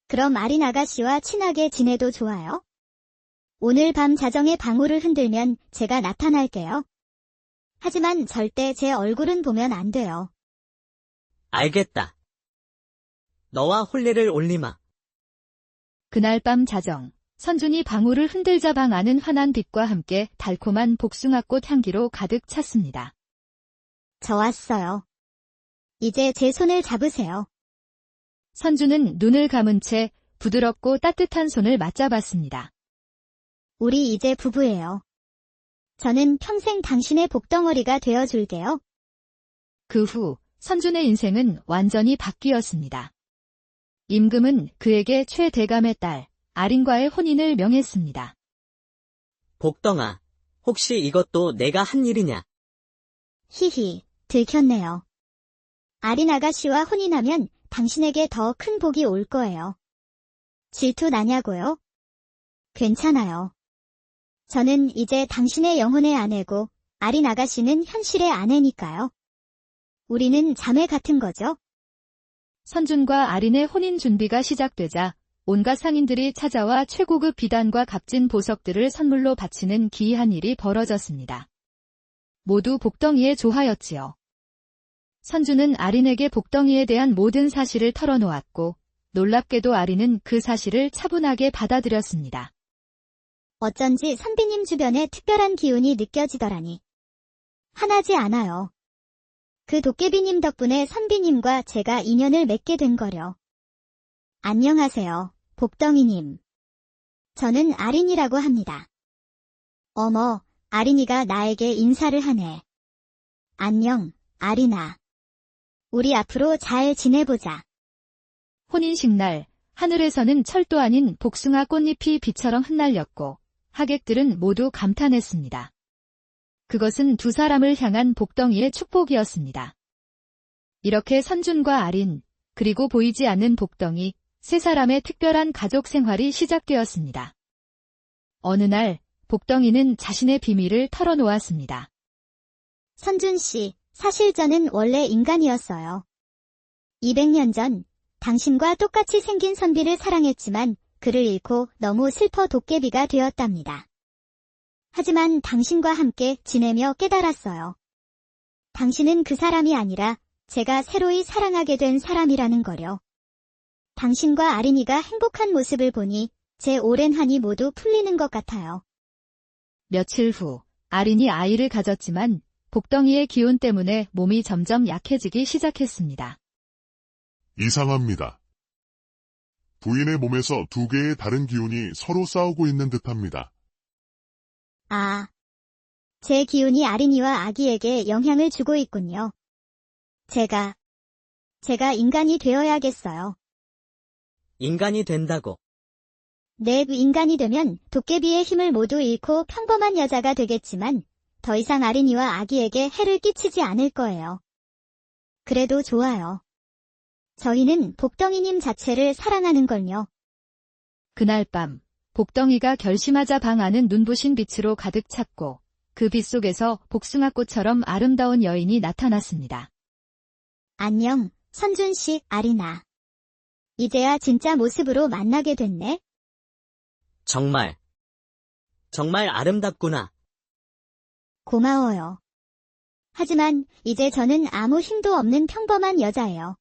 그럼 아린 아가씨와 친하게 지내도 좋아요? 오늘 밤 자정에 방울을 흔들면 제가 나타날게요. 하지만 절대 제 얼굴은 보면 안 돼요. 알겠다. 너와 혼례를 올리마. 그날 밤 자정, 선준이 방울을 흔들자 방 안은 환한 빛과 함께 달콤한 복숭아꽃 향기로 가득 찼습니다. 저 왔어요. 이제 제 손을 잡으세요. 선주는 눈을 감은 채 부드럽고 따뜻한 손을 맞잡았습니다. 우리 이제 부부예요. 저는 평생 당신의 복덩어리가 되어줄게요. 그 후 선준의 인생은 완전히 바뀌었습니다. 임금은 그에게 최대감의 딸 아린과의 혼인을 명했습니다. 복덩아, 혹시 이것도 내가 한 일이냐? 히히, 들켰네요. 아린 아가씨와 혼인하면 당신에게 더 큰 복이 올 거예요. 질투 나냐고요? 괜찮아요. 저는 이제 당신의 영혼의 아내고 아린 아가씨는 현실의 아내니까요. 우리는 자매 같은 거죠? 선준과 아린의 혼인 준비가 시작되자 온갖 상인들이 찾아와 최고급 비단과 값진 보석들을 선물로 바치는 기이한 일이 벌어졌습니다. 모두 복덩이에 조하였지요. 선준은 아린에게 복덩이에 대한 모든 사실을 털어놓았고 놀랍게도 아린은 그 사실을 차분하게 받아들였습니다. 어쩐지 선비님 주변에 특별한 기운이 느껴지더라니. 화나지 않아요. 그 도깨비님 덕분에 선비님과 제가 인연을 맺게 된 거려. 안녕하세요, 복덩이님. 저는 아린이라고 합니다. 어머, 아린이가 나에게 인사를 하네. 안녕, 아린아. 우리 앞으로 잘 지내보자. 혼인식 날, 하늘에서는 철도 아닌 복숭아 꽃잎이 비처럼 흩날렸고 하객들은 모두 감탄했습니다. 그것은 두 사람을 향한 복덩이의 축복이었습니다. 이렇게 선준과 아린, 그리고 보이지 않는 복덩이, 세 사람의 특별한 가족 생활이 시작되었습니다. 어느 날, 복덩이는 자신의 비밀을 털어놓았습니다. 선준 씨, 사실 저는 원래 인간이었어요. 200년 전, 당신과 똑같이 생긴 선비를 사랑했지만 그를 잃고 너무 슬퍼 도깨비가 되었답니다. 하지만 당신과 함께 지내며 깨달았어요. 당신은 그 사람이 아니라 제가 새로이 사랑하게 된 사람이라는 거요. 당신과 아린이가 행복한 모습을 보니 제 오랜 한이 모두 풀리는 것 같아요. 며칠 후, 아린이 아이를 가졌지만 복덩이의 기운 때문에 몸이 점점 약해지기 시작했습니다. 이상합니다. 부인의 몸에서 두 개의 다른 기운이 서로 싸우고 있는 듯합니다. 아, 제 기운이 아린이와 아기에게 영향을 주고 있군요. 제가 인간이 되어야겠어요. 인간이 된다고. 네, 인간이 되면 도깨비의 힘을 모두 잃고 평범한 여자가 되겠지만 더 이상 아린이와 아기에게 해를 끼치지 않을 거예요. 그래도 좋아요. 저희는 복덩이님 자체를 사랑하는걸요. 그날 밤, 복덩이가 결심하자 방 안은 눈부신 빛으로 가득 찼고 그 빛 속에서 복숭아꽃처럼 아름다운 여인이 나타났습니다. 안녕, 선준씨, 아리나. 이제야 진짜 모습으로 만나게 됐네. 정말 아름답구나. 고마워요. 하지만 이제 저는 아무 힘도 없는 평범한 여자예요.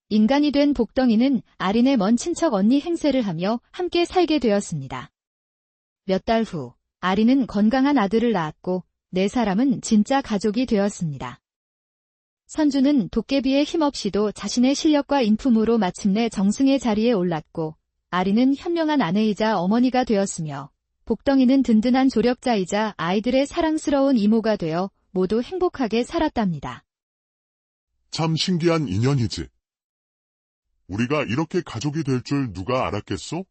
인간이 된 복덩이는 아린의 먼 친척 언니 행세를 하며 함께 살게 되었습니다. 몇 달 후, 아린은 건강한 아들을 낳았고 네 사람은 진짜 가족이 되었습니다. 선주는 도깨비의 힘없이도 자신의 실력과 인품으로 마침내 정승의 자리에 올랐고 아린은 현명한 아내이자 어머니가 되었으며 복덩이는 든든한 조력자이자 아이들의 사랑스러운 이모가 되어 모두 행복하게 살았답니다. 참 신기한 인연이지. 우리가 이렇게 가족이 될 줄 누가 알았겠소?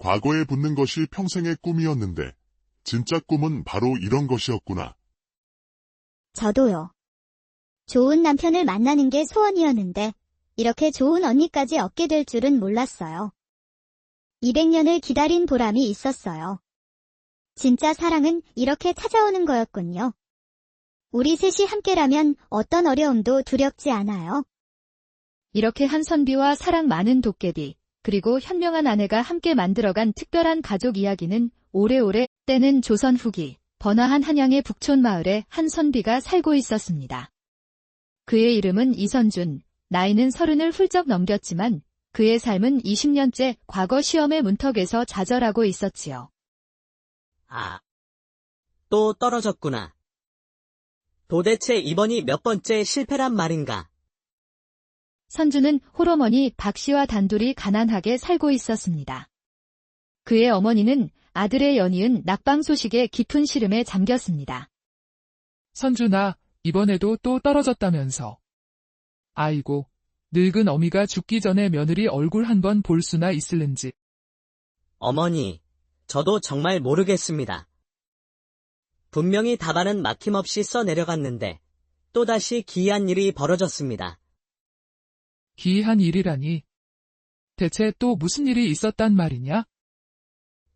과거에 붙는 것이 평생의 꿈이었는데, 진짜 꿈은 바로 이런 것이었구나. 저도요. 좋은 남편을 만나는 게 소원이었는데, 이렇게 좋은 언니까지 얻게 될 줄은 몰랐어요. 200년을 기다린 보람이 있었어요. 진짜 사랑은 이렇게 찾아오는 거였군요. 우리 셋이 함께라면 어떤 어려움도 두렵지 않아요. 이렇게 한선비와 사랑 많은 도깨비, 그리고 현명한 아내가 함께 만들어간 특별한 가족 이야기는 오래오래 때는 조선 후기, 번화한 한양의 북촌 마을에 한선비가 살고 있었습니다. 그의 이름은 이선준, 나이는 30을 훌쩍 넘겼지만 그의 삶은 20년째 과거 시험의 문턱에서 좌절하고 있었지요. 아, 또 떨어졌구나. 도대체 이번이 몇 번째 실패란 말인가? 선주는 홀어머니 박 씨와 단둘이 가난하게 살고 있었습니다. 그의 어머니는 아들의 연이은 낙방 소식에 깊은 시름에 잠겼습니다. 선준아, 이번에도 또 떨어졌다면서. 아이고, 늙은 어미가 죽기 전에 며느리 얼굴 한번 볼 수나 있을는지. 어머니, 저도 정말 모르겠습니다. 분명히 답안은 막힘없이 써내려갔는데 또다시 기이한 일이 벌어졌습니다. 기이한 일이라니. 대체 또 무슨 일이 있었단 말이냐?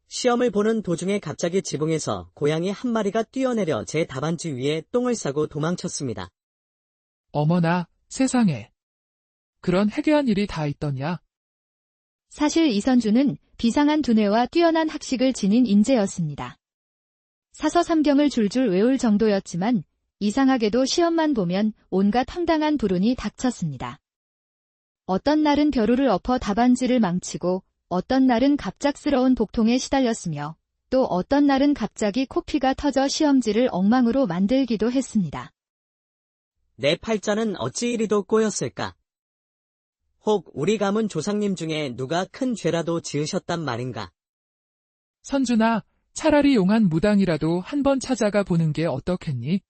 시험을 보는 도중에 갑자기 지붕에서 고양이 한 마리가 뛰어내려 제 답안지 위에 똥을 싸고 도망쳤습니다. 어머나, 세상에. 그런 해괴한 일이 다 있더냐? 사실 이선주는 비상한 두뇌와 뛰어난 학식을 지닌 인재였습니다. 사서삼경을 줄줄 외울 정도였지만 이상하게도 시험만 보면 온갖 황당한 불운이 닥쳤습니다. 어떤 날은 벼루를 엎어 답안지를 망치고 어떤 날은 갑작스러운 복통에 시달렸으며 또 어떤 날은 갑자기 코피가 터져 시험지를 엉망으로 만들기도 했습니다. 내 팔자는 어찌 이리도 꼬였을까? 혹 우리 가문 조상님 중에 누가 큰 죄라도 지으셨단 말인가? 선준아, 차라리 용한 무당이라도 한번 찾아가 보는 게 어떻겠니?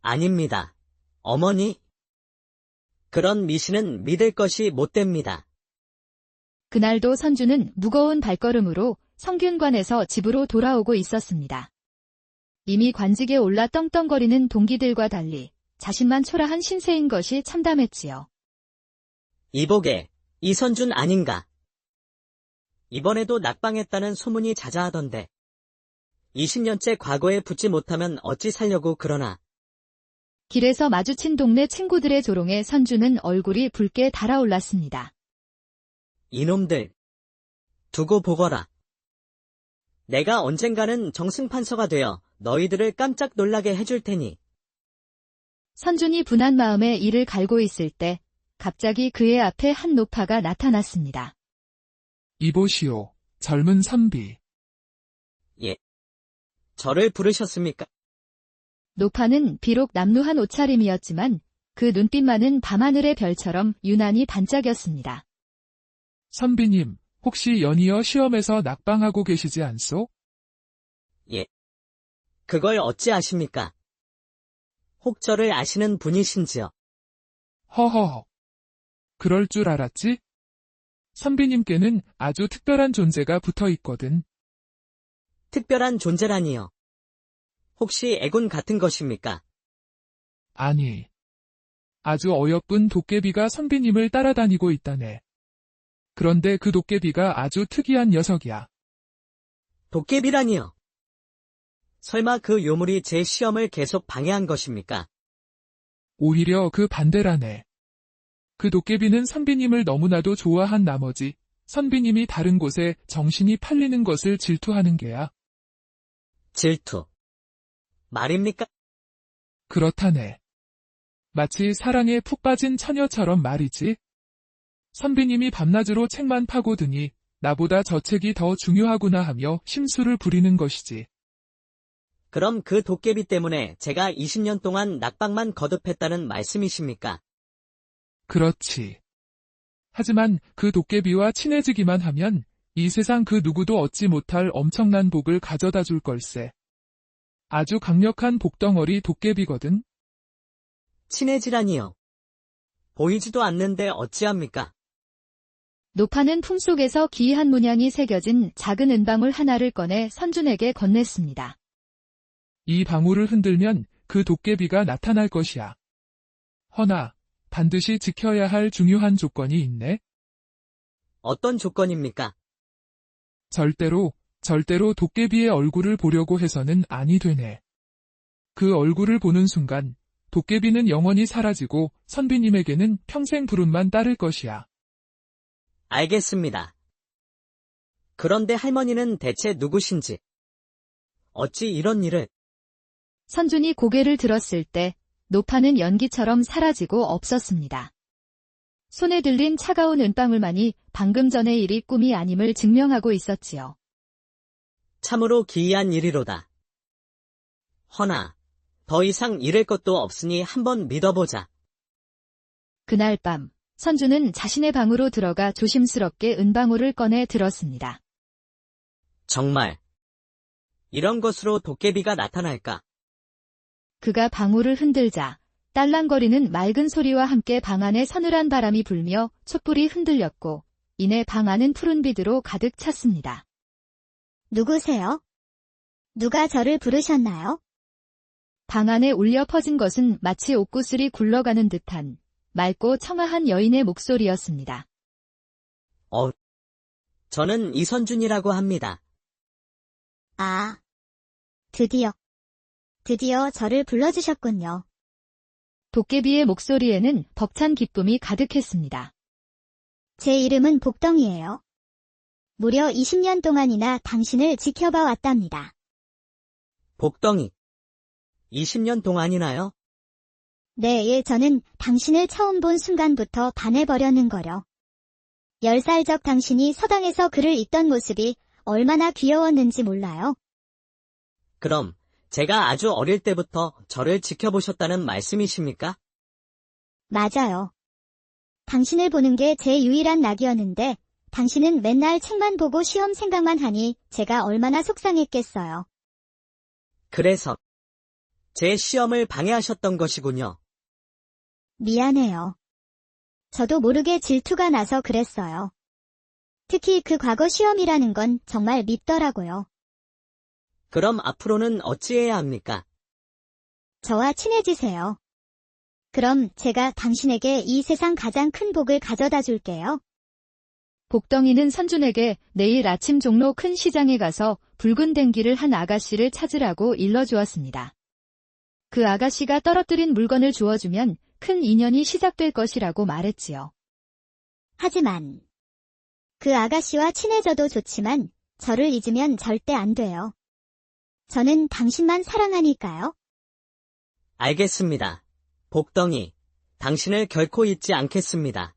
아닙니다. 어머니. 그런 미신은 믿을 것이 못됩니다. 그날도 선주는 무거운 발걸음으로 성균관에서 집으로 돌아오고 있었습니다. 이미 관직에 올라 떵떵거리는 동기들과 달리 자신만 초라한 신세인 것이 참담했지요. 이보게, 이선준 아닌가? 이번에도 낙방했다는 소문이 자자하던데. 20년째 과거에 붙지 못하면 어찌 살려고 그러나. 길에서 마주친 동네 친구들의 조롱에 선주는 얼굴이 붉게 달아올랐습니다. 이놈들. 두고 보거라. 내가 언젠가는 정승판서가 되어 너희들을 깜짝 놀라게 해줄 테니. 선준이 분한 마음에 이를 갈고 있을 때 갑자기 그의 앞에 한 노파가 나타났습니다. 이보시오, 젊은 선비. 예. 저를 부르셨습니까? 노파는 비록 남루한 옷차림이었지만 그 눈빛만은 밤하늘의 별처럼 유난히 반짝였습니다. 선비님, 혹시 연이어 시험에서 낙방하고 계시지 않소? 예. 그걸 어찌 아십니까? 혹 저를 아시는 분이신지요? 허허허. 그럴 줄 알았지? 선비님께는 아주 특별한 존재가 붙어 있거든. 특별한 존재라니요. 혹시 애군 같은 것입니까? 아니. 아주 어여쁜 도깨비가 선비님을 따라다니고 있다네. 그런데 그 도깨비가 아주 특이한 녀석이야. 도깨비라니요. 설마 그 요물이 제 시험을 계속 방해한 것입니까? 오히려 그 반대라네. 그 도깨비는 선비님을 너무나도 좋아한 나머지 선비님이 다른 곳에 정신이 팔리는 것을 질투하는 게야. 질투. 말입니까? 그렇다네. 마치 사랑에 푹 빠진 처녀처럼 말이지. 선비님이 밤낮으로 책만 파고드니 나보다 저 책이 더 중요하구나 하며 심술을 부리는 것이지. 그럼 그 도깨비 때문에 제가 20년 동안 낙방만 거듭했다는 말씀이십니까? 그렇지. 하지만 그 도깨비와 친해지기만 하면 이 세상 그 누구도 얻지 못할 엄청난 복을 가져다 줄 걸세. 아주 강력한 복덩어리 도깨비거든. 친해지라니요. 보이지도 않는데 어찌합니까? 노파는 품속에서 기이한 문양이 새겨진 작은 은방울 하나를 꺼내 선준에게 건넸습니다. 이 방울을 흔들면 그 도깨비가 나타날 것이야. 허나 반드시 지켜야 할 중요한 조건이 있네. 어떤 조건입니까? 절대로 도깨비의 얼굴을 보려고 해서는 아니 되네. 그 얼굴을 보는 순간 도깨비는 영원히 사라지고 선비님에게는 평생 부름만 따를 것이야. 알겠습니다. 그런데 할머니는 대체 누구신지, 어찌 이런 일을? 선준이 고개를 들었을 때 노파는 연기처럼 사라지고 없었습니다. 손에 들린 차가운 은방울만이 방금 전의 일이 꿈이 아님을 증명하고 있었지요. 참으로 기이한 일이로다. 허나 더 이상 잃을 것도 없으니 한번 믿어보자. 그날 밤 선준은 자신의 방으로 들어가 조심스럽게 은방울을 꺼내 들었습니다. 정말 이런 것으로 도깨비가 나타날까? 그가 방울을 흔들자 딸랑거리는 맑은 소리와 함께 방 안에 서늘한 바람이 불며 촛불이 흔들렸고 이내 방 안은 푸른 빛으로 가득 찼습니다. 누구세요? 누가 저를 부르셨나요? 방 안에 울려 퍼진 것은 마치 옥구슬이 굴러가는 듯한 맑고 청아한 여인의 목소리였습니다. 저는 이선준이라고 합니다. 아, 드디어 저를 불러주셨군요. 도깨비의 목소리에는 벅찬 기쁨이 가득했습니다. 제 이름은 복덩이에요. 무려 20년 동안이나 당신을 지켜봐 왔답니다. 복덩이. 20년 동안이나요? 네, 저는 당신을 처음 본 순간부터 반해버려는 거려. 10살적 당신이 서당에서 글을 읽던 모습이 얼마나 귀여웠는지 몰라요. 그럼 제가 아주 어릴 때부터 저를 지켜보셨다는 말씀이십니까? 맞아요. 당신을 보는 게 제 유일한 낙이었는데 당신은 맨날 책만 보고 시험 생각만 하니 제가 얼마나 속상했겠어요. 그래서 제 시험을 방해하셨던 것이군요. 미안해요. 저도 모르게 질투가 나서 그랬어요. 특히 그 과거 시험이라는 건 정말 밉더라고요. 그럼 앞으로는 어찌해야 합니까? 저와 친해지세요. 그럼 제가 당신에게 이 세상 가장 큰 복을 가져다 줄게요. 복덩이는 선준에게 내일 아침 종로 큰 시장에 가서 붉은 댕기를 한 아가씨를 찾으라고 일러주었습니다. 그 아가씨가 떨어뜨린 물건을 주워주면 큰 인연이 시작될 것이라고 말했지요. 하지만 그 아가씨와 친해져도 좋지만 저를 잊으면 절대 안 돼요. 저는 당신만 사랑하니까요. 알겠습니다. 복덩이, 당신을 결코 잊지 않겠습니다.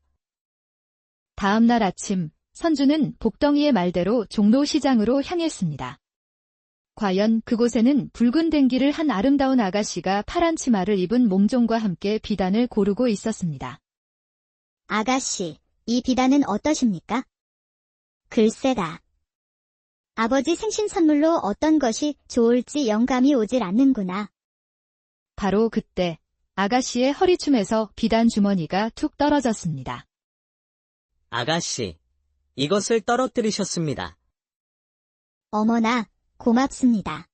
다음 날 아침, 선주는 복덩이의 말대로 종로시장으로 향했습니다. 과연 그곳에는 붉은 댕기를 한 아름다운 아가씨가 파란 치마를 입은 몽종과 함께 비단을 고르고 있었습니다. 아가씨, 이 비단은 어떠십니까? 글쎄다. 아버지 생신 선물로 어떤 것이 좋을지 영감이 오질 않는구나. 바로 그때 아가씨의 허리춤에서 비단 주머니가 툭 떨어졌습니다. 아가씨, 이것을 떨어뜨리셨습니다. 어머나, 고맙습니다.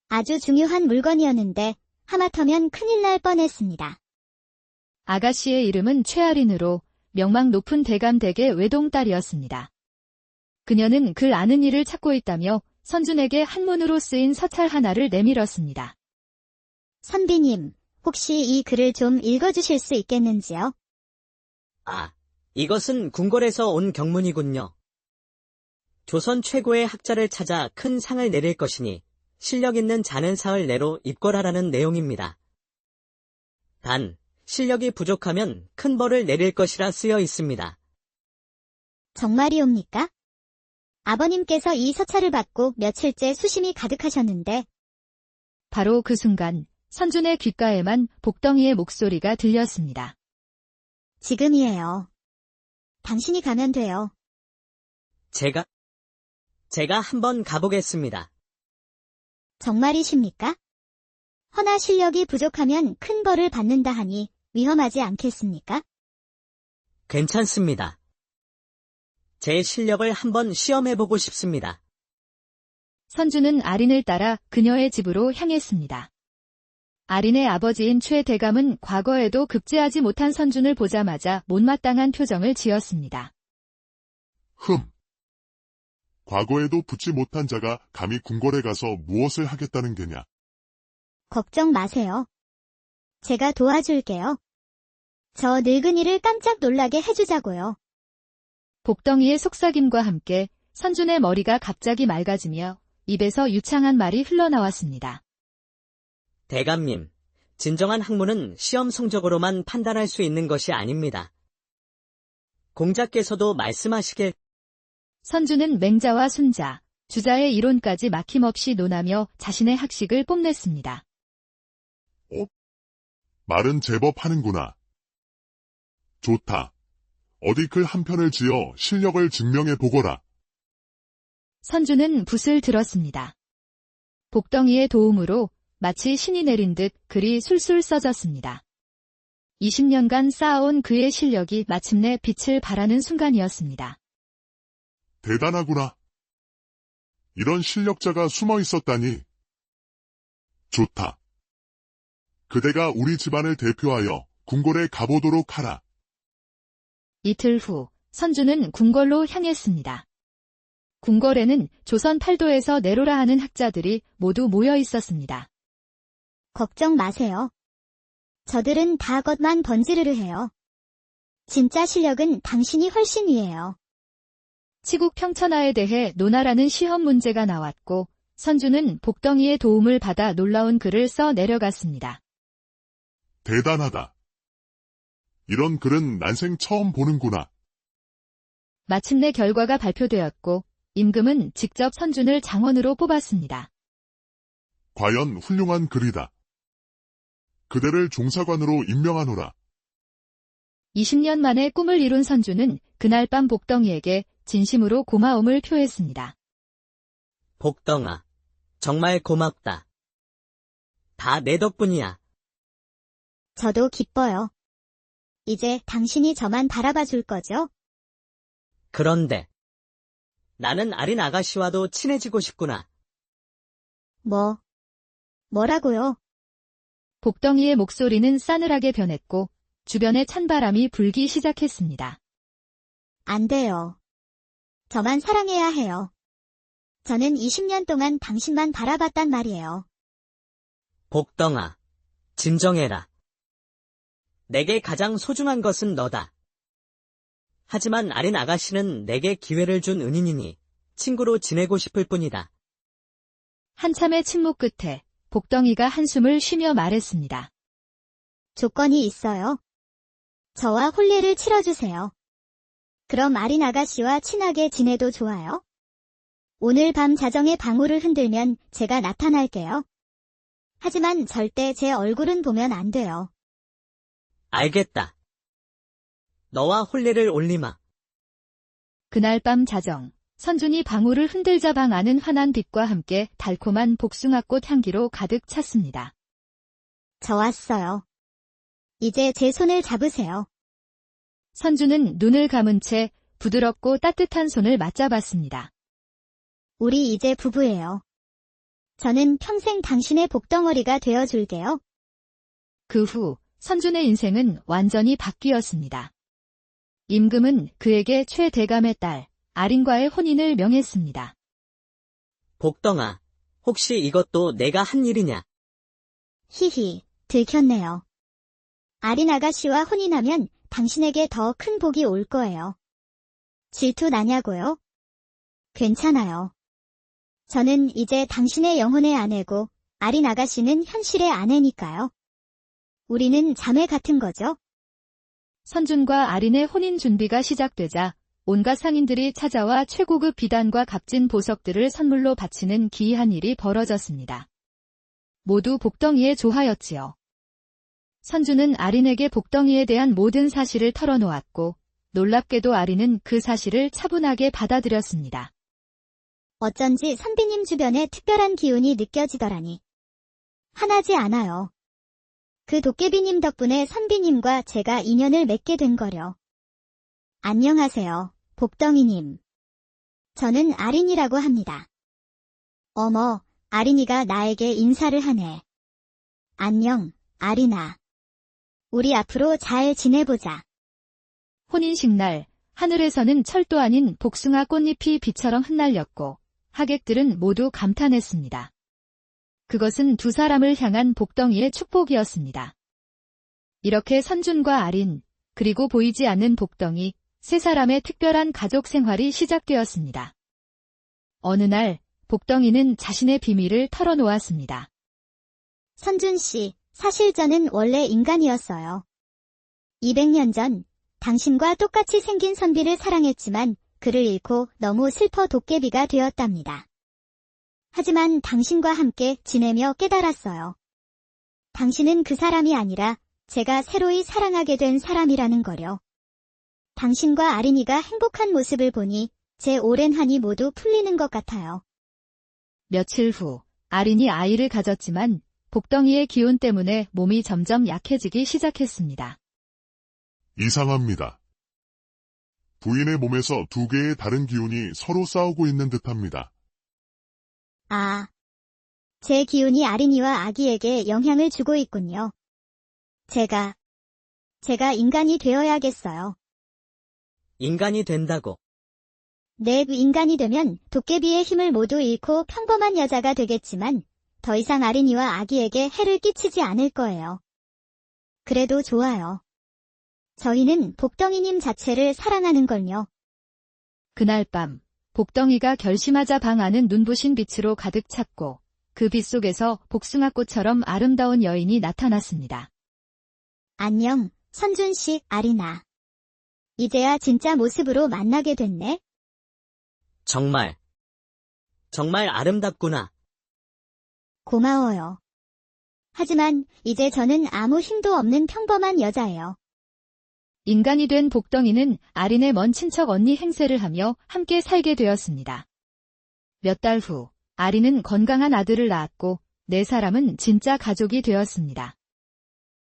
아주 중요한 물건이었는데 하마터면 큰일 날 뻔했습니다. 아가씨의 이름은 최아린으로 명망 높은 대감댁의 외동딸이었습니다. 그녀는 글 아는 이를 찾고 있다며 선준에게 한문으로 쓰인 서찰 하나를 내밀었습니다. 선비님, 혹시 이 글을 좀 읽어주실 수 있겠는지요? 아, 이것은 궁궐에서 온 경문이군요. 조선 최고의 학자를 찾아 큰 상을 내릴 것이니 실력 있는 자는 사흘 내로 입궐하라는 내용입니다. 단, 실력이 부족하면 큰 벌을 내릴 것이라 쓰여 있습니다. 정말이옵니까? 아버님께서 이 서찰을 받고 며칠째 수심이 가득하셨는데. 바로 그 순간 선준의 귓가에만 복덩이의 목소리가 들렸습니다. 지금이에요. 당신이 가면 돼요. 제가 한번 가보겠습니다. 정말이십니까? 허나 실력이 부족하면 큰 벌을 받는다 하니 위험하지 않겠습니까? 괜찮습니다. 제 실력을 한번 시험해보고 싶습니다. 선주는 아린을 따라 그녀의 집으로 향했습니다. 아린의 아버지인 최 대감은 과거에도 급제하지 못한 선준을 보자마자 못마땅한 표정을 지었습니다. 과거에도 붙지 못한 자가 감히 궁궐에 가서 무엇을 하겠다는 게냐. 걱정 마세요. 제가 도와줄게요. 저 늙은이를 깜짝 놀라게 해주자고요. 복덩이의 속삭임과 함께 선준의 머리가 갑자기 맑아지며 입에서 유창한 말이 흘러나왔습니다. 대감님, 진정한 학문은 시험 성적으로만 판단할 수 있는 것이 아닙니다. 공자께서도 말씀하시길 선주는 맹자와 순자, 주자의 이론까지 막힘없이 논하며 자신의 학식을 뽐냈습니다. 말은 제법 하는구나. 좋다. 어디 글 한 편을 지어 실력을 증명해 보거라. 선주는 붓을 들었습니다. 복덩이의 도움으로 마치 신이 내린 듯 글이 술술 써졌습니다. 20년간 쌓아온 그의 실력이 마침내 빛을 발하는 순간이었습니다. 대단하구나. 이런 실력자가 숨어 있었다니. 좋다. 그대가 우리 집안을 대표하여 궁궐에 가보도록 하라. 이틀 후 선주는 궁궐로 향했습니다. 궁궐에는 조선 팔도에서 내로라 하는 학자들이 모두 모여 있었습니다. 걱정 마세요. 저들은 다 겉만 번지르르 해요. 진짜 실력은 당신이 훨씬 위에요. 치국 평천하에 대해 논하라는 시험 문제가 나왔고 선주는 복덩이의 도움을 받아 놀라운 글을 써 내려갔습니다. 대단하다. 이런 글은 난생 처음 보는구나. 마침내 결과가 발표되었고 임금은 직접 선준을 장원으로 뽑았습니다. 과연 훌륭한 글이다. 그대를 종사관으로 임명하노라. 20년 만에 꿈을 이룬 선주는 그날 밤 복덩이에게 진심으로 고마움을 표했습니다. 복덩아, 정말 고맙다. 다 내 덕분이야. 저도 기뻐요. 이제 당신이 저만 바라봐 줄 거죠? 그런데 나는 아린 아가씨와도 친해지고 싶구나. 뭐라고요? 복덩이의 목소리는 싸늘하게 변했고 주변에 찬바람이 불기 시작했습니다. 안 돼요. 저만 사랑해야 해요. 저는 20년 동안 당신만 바라봤단 말이에요. 복덩아, 진정해라. 내게 가장 소중한 것은 너다. 하지만 아린 아가씨는 내게 기회를 준 은인이니 친구로 지내고 싶을 뿐이다. 한참의 침묵 끝에 복덩이가 한숨을 쉬며 말했습니다. 조건이 있어요. 저와 혼례를 치러주세요. 그럼 아린 아가씨와 친하게 지내도 좋아요? 오늘 밤 자정에 방울을 흔들면 제가 나타날게요. 하지만 절대 제 얼굴은 보면 안 돼요. 알겠다. 너와 혼례를 올리마. 그날 밤 자정, 선준이 방울을 흔들자 방 안은 환한 빛과 함께 달콤한 복숭아꽃 향기로 가득 찼습니다. 저 왔어요. 이제 제 손을 잡으세요. 선주는 눈을 감은 채 부드럽고 따뜻한 손을 맞잡았습니다. 우리 이제 부부예요. 저는 평생 당신의 복덩어리가 되어줄게요. 그 후 선준의 인생은 완전히 바뀌었습니다. 임금은 그에게 최 대감의 딸 아린과의 혼인을 명했습니다. 복덩아, 혹시 이것도 내가 한 일이냐? 히히, 들켰네요. 아린 아가씨와 혼인하면 당신에게 더 큰 복이 올 거예요. 질투 나냐고요? 괜찮아요. 저는 이제 당신의 영혼의 아내고 아린 아가씨는 현실의 아내니까요. 우리는 자매 같은 거죠? 선준과 아린의 혼인 준비가 시작되자 온갖 상인들이 찾아와 최고급 비단과 값진 보석들을 선물로 바치는 기이한 일이 벌어졌습니다. 모두 복덩이에 조하였지요. 선준은 아린에게 복덩이에 대한 모든 사실을 털어놓았고 놀랍게도 아린은 그 사실을 차분하게 받아들였습니다. 어쩐지 선비님 주변에 특별한 기운이 느껴지더라니. 화나지 않아요. 그 도깨비님 덕분에 선비님과 제가 인연을 맺게 된 거려. 안녕하세요, 복덩이님. 저는 아린이라고 합니다. 어머, 아린이가 나에게 인사를 하네. 안녕, 아린아. 우리 앞으로 잘 지내보자. 혼인식 날, 하늘에서는 철도 아닌 복숭아 꽃잎이 비처럼 흩날렸고, 하객들은 모두 감탄했습니다. 그것은 두 사람을 향한 복덩이의 축복이었습니다. 이렇게 선준과 아린, 그리고 보이지 않는 복덩이, 세 사람의 특별한 가족 생활이 시작되었습니다. 어느 날, 복덩이는 자신의 비밀을 털어놓았습니다. 선준 씨, 사실 저는 원래 인간이었어요. 200년 전, 당신과 똑같이 생긴 선비를 사랑했지만 그를 잃고 너무 슬퍼 도깨비가 되었답니다. 하지만 당신과 함께 지내며 깨달았어요. 당신은 그 사람이 아니라 제가 새로이 사랑하게 된 사람이라는 거요. 당신과 아린이가 행복한 모습을 보니 제 오랜 한이 모두 풀리는 것 같아요. 며칠 후, 아린이 아이를 가졌지만 복덩이의 기운 때문에 몸이 점점 약해지기 시작했습니다. 이상합니다. 부인의 몸에서 두 개의 다른 기운이 서로 싸우고 있는 듯합니다. 아, 제 기운이 아린이와 아기에게 영향을 주고 있군요. 제가 인간이 되어야겠어요. 인간이 된다고. 네, 인간이 되면 도깨비의 힘을 모두 잃고 평범한 여자가 되겠지만 더 이상 아린이와 아기에게 해를 끼치지 않을 거예요. 그래도 좋아요. 저희는 복덩이님 자체를 사랑하는걸요. 그날 밤, 복덩이가 결심하자 방 안은 눈부신 빛으로 가득 찼고 그 빛 속에서 복숭아꽃처럼 아름다운 여인이 나타났습니다. 안녕, 선준씨, 아리나. 이제야 진짜 모습으로 만나게 됐네. 정말 아름답구나. 고마워요. 하지만 이제 저는 아무 힘도 없는 평범한 여자예요. 인간이 된 복덩이는 아린의 먼 친척 언니 행세를 하며 함께 살게 되었습니다. 몇 달 후, 아린은 건강한 아들을 낳았고 네 사람은 진짜 가족이 되었습니다.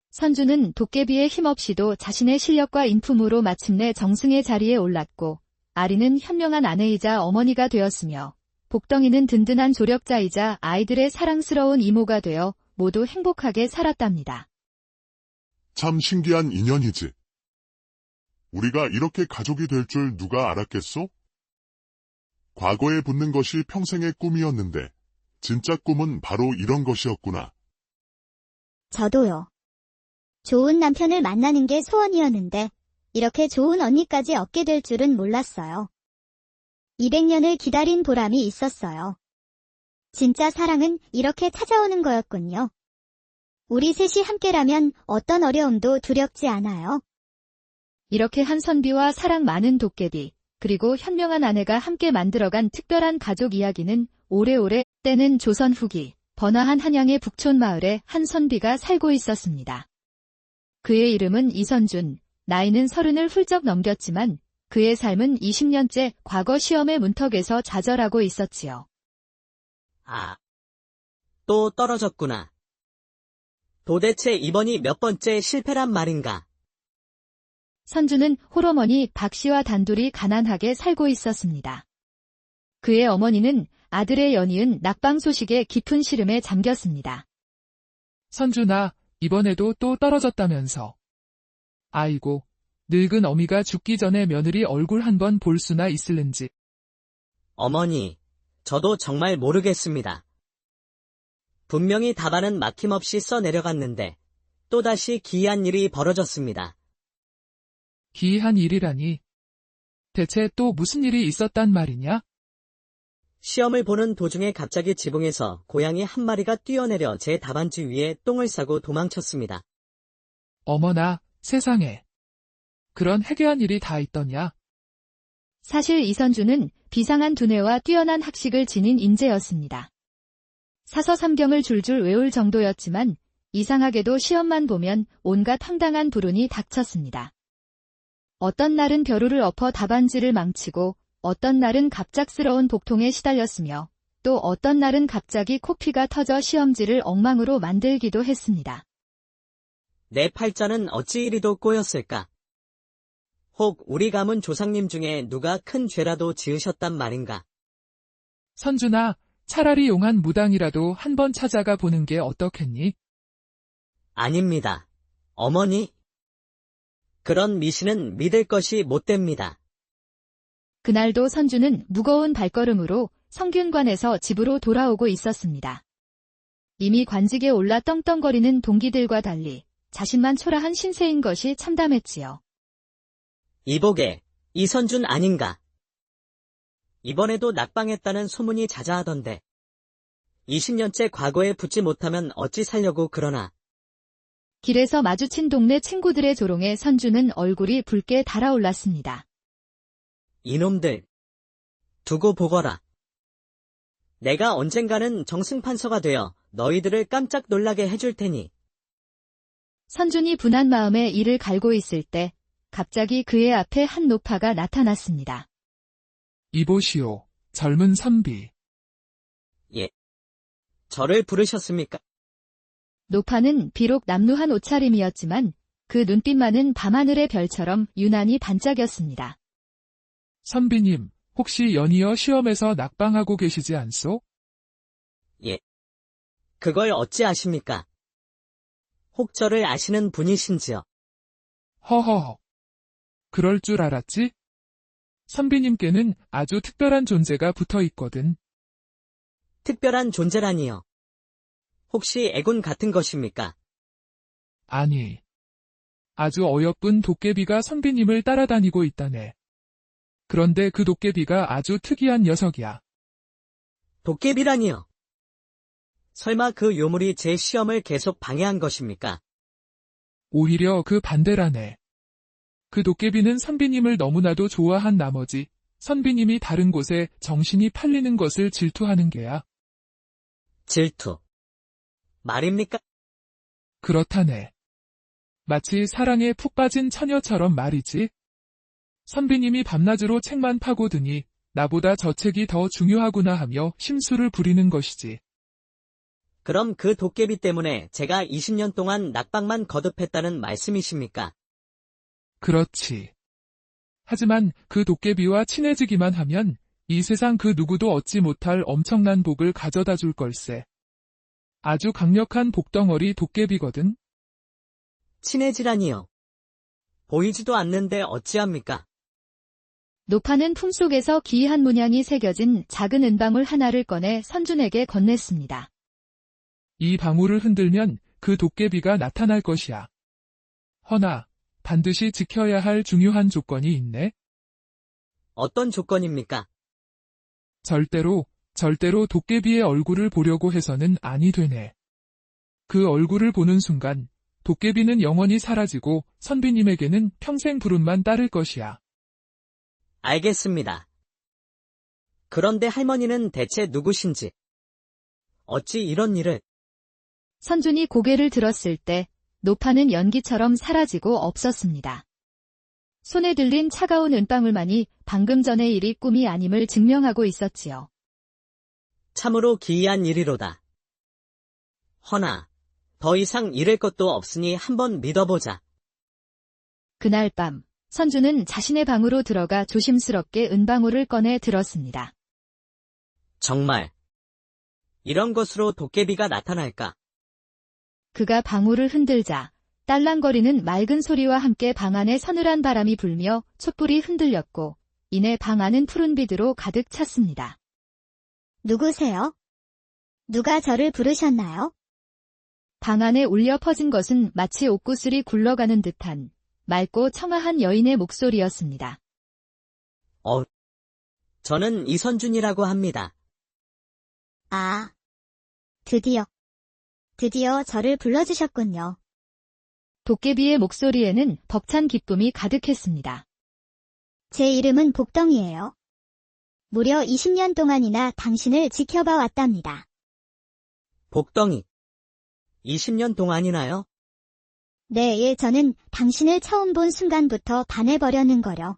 선주는 도깨비의 힘없이도 자신의 실력과 인품으로 마침내 정승의 자리에 올랐고 아린은 현명한 아내이자 어머니가 되었으며 복덩이는 든든한 조력자이자 아이들의 사랑스러운 이모가 되어 모두 행복하게 살았답니다. 참 신기한 인연이지. 우리가 이렇게 가족이 될 줄 누가 알았겠소? 과거에 붙는 것이 평생의 꿈이었는데 진짜 꿈은 바로 이런 것이었구나. 저도요. 좋은 남편을 만나는 게 소원이었는데 이렇게 좋은 언니까지 얻게 될 줄은 몰랐어요. 200년을 기다린 보람이 있었어요. 진짜 사랑은 이렇게 찾아오는 거였군요. 우리 셋이 함께라면 어떤 어려움도 두렵지 않아요. 이렇게 한 선비와 사랑 많은 도깨비, 그리고 현명한 아내가 함께 만들어간 특별한 가족 이야기는 오래오래 때는 조선 후기, 번화한 한양의 북촌 마을에 한 선비가 살고 있었습니다. 그의 이름은 이선준, 나이는 30을 훌쩍 넘겼지만 그의 삶은 20년째 과거 시험의 문턱에서 좌절하고 있었지요. 아, 또 떨어졌구나. 도대체 이번이 몇 번째 실패란 말인가? 선주는 홀어머니 박 씨와 단둘이 가난하게 살고 있었습니다. 그의 어머니는 아들의 연이은 낙방 소식에 깊은 시름에 잠겼습니다. 선준아, 이번에도 또 떨어졌다면서. 아이고, 늙은 어미가 죽기 전에 며느리 얼굴 한번 볼 수나 있을는지. 어머니, 저도 정말 모르겠습니다. 분명히 답안은 막힘없이 써내려갔는데 또다시 기이한 일이 벌어졌습니다. 기이한 일이라니. 대체 또 무슨 일이 있었단 말이냐? 시험을 보는 도중에 갑자기 지붕에서 고양이 한 마리가 뛰어내려 제 답안지 위에 똥을 싸고 도망쳤습니다. 어머나, 세상에. 그런 해괴한 일이 다 있더냐? 사실 이선주는 비상한 두뇌와 뛰어난 학식을 지닌 인재였습니다. 사서삼경을 줄줄 외울 정도였지만 이상하게도 시험만 보면 온갖 황당한 불운이 닥쳤습니다. 어떤 날은 벼루를 엎어 답안지를 망치고 어떤 날은 갑작스러운 복통에 시달렸으며 또 어떤 날은 갑자기 코피가 터져 시험지를 엉망으로 만들기도 했습니다. 내 팔자는 어찌 이리도 꼬였을까? 혹 우리 가문 조상님 중에 누가 큰 죄라도 지으셨단 말인가? 선준아, 차라리 용한 무당이라도 한번 찾아가 보는 게 어떻겠니? 아닙니다. 어머니. 그런 미신은 믿을 것이 못됩니다. 그날도 선주는 무거운 발걸음으로 성균관에서 집으로 돌아오고 있었습니다. 이미 관직에 올라 떵떵거리는 동기들과 달리 자신만 초라한 신세인 것이 참담했지요. 이보게, 이선준 아닌가? 이번에도 낙방했다는 소문이 자자하던데. 20년째 과거에 붙지 못하면 어찌 살려고 그러나. 길에서 마주친 동네 친구들의 조롱에 선주는 얼굴이 붉게 달아올랐습니다. 이놈들. 두고 보거라. 내가 언젠가는 정승판서가 되어 너희들을 깜짝 놀라게 해줄 테니. 선준이 분한 마음에 이를 갈고 있을 때 갑자기 그의 앞에 한 노파가 나타났습니다. 이보시오, 젊은 선비. 예. 저를 부르셨습니까? 노파는 비록 남루한 옷차림이었지만 그 눈빛만은 밤하늘의 별처럼 유난히 반짝였습니다. 선비님, 혹시 연이어 시험에서 낙방하고 계시지 않소? 예. 그걸 어찌 아십니까? 혹 저를 아시는 분이신지요? 허허. 그럴 줄 알았지? 선비님께는 아주 특별한 존재가 붙어 있거든. 특별한 존재라니요. 혹시 애군 같은 것입니까? 아니. 아주 어여쁜 도깨비가 선비님을 따라다니고 있다네. 그런데 그 도깨비가 아주 특이한 녀석이야. 도깨비라니요. 설마 그 요물이 제 시험을 계속 방해한 것입니까? 오히려 그 반대라네. 그 도깨비는 선비님을 너무나도 좋아한 나머지 선비님이 다른 곳에 정신이 팔리는 것을 질투하는 게야. 질투. 말입니까? 그렇다네. 마치 사랑에 푹 빠진 처녀처럼 말이지. 선비님이 밤낮으로 책만 파고드니 나보다 저 책이 더 중요하구나 하며 심술을 부리는 것이지. 그럼 그 도깨비 때문에 제가 20년 동안 낙방만 거듭했다는 말씀이십니까? 그렇지. 하지만 그 도깨비와 친해지기만 하면 이 세상 그 누구도 얻지 못할 엄청난 복을 가져다 줄 걸세. 아주 강력한 복덩어리 도깨비거든. 친해지라니요. 보이지도 않는데 어찌합니까? 노파는 품속에서 기이한 문양이 새겨진 작은 은방울 하나를 꺼내 선준에게 건넸습니다. 이 방울을 흔들면 그 도깨비가 나타날 것이야. 허나 반드시 지켜야 할 중요한 조건이 있네. 어떤 조건입니까? 절대로 도깨비의 얼굴을 보려고 해서는 아니 되네. 그 얼굴을 보는 순간 도깨비는 영원히 사라지고 선비님에게는 평생 부름만 따를 것이야. 알겠습니다. 그런데 할머니는 대체 누구신지? 어찌 이런 일을? 선준이 고개를 들었을 때 노파는 연기처럼 사라지고 없었습니다. 손에 들린 차가운 은방울만이 방금 전의 일이 꿈이 아님을 증명하고 있었지요. 참으로 기이한 일이로다. 허나 더 이상 잃을 것도 없으니 한번 믿어보자. 그날 밤 선주는 자신의 방으로 들어가 조심스럽게 은방울을 꺼내 들었습니다. 정말 이런 것으로 도깨비가 나타날까? 그가 방울을 흔들자 딸랑거리는 맑은 소리와 함께 방 안에 서늘한 바람이 불며 촛불이 흔들렸고 이내 방 안은 푸른 빛으로 가득 찼습니다. 누구세요? 누가 저를 부르셨나요? 방 안에 울려 퍼진 것은 마치 옥구슬이 굴러가는 듯한 맑고 청아한 여인의 목소리였습니다. 저는 이선준이라고 합니다. 아, 드디어 저를 불러주셨군요. 도깨비의 목소리에는 벅찬 기쁨이 가득했습니다. 제 이름은 복덩이에요. 무려 20년 동안이나 당신을 지켜봐 왔답니다. 복덩이. 20년 동안이나요? 네, 저는 당신을 처음 본 순간부터 반해버렸는 거려.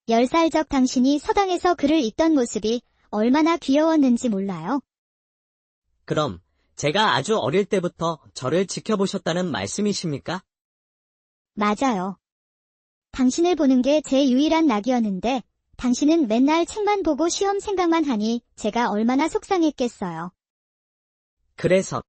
10살적 당신이 서당에서 글을 읽던 모습이 얼마나 귀여웠는지 몰라요. 그럼 제가 아주 어릴 때부터 저를 지켜보셨다는 말씀이십니까? 맞아요. 당신을 보는 게 제 유일한 낙이었는데 당신은 맨날 책만 보고 시험 생각만 하니 제가 얼마나 속상했겠어요. 그래서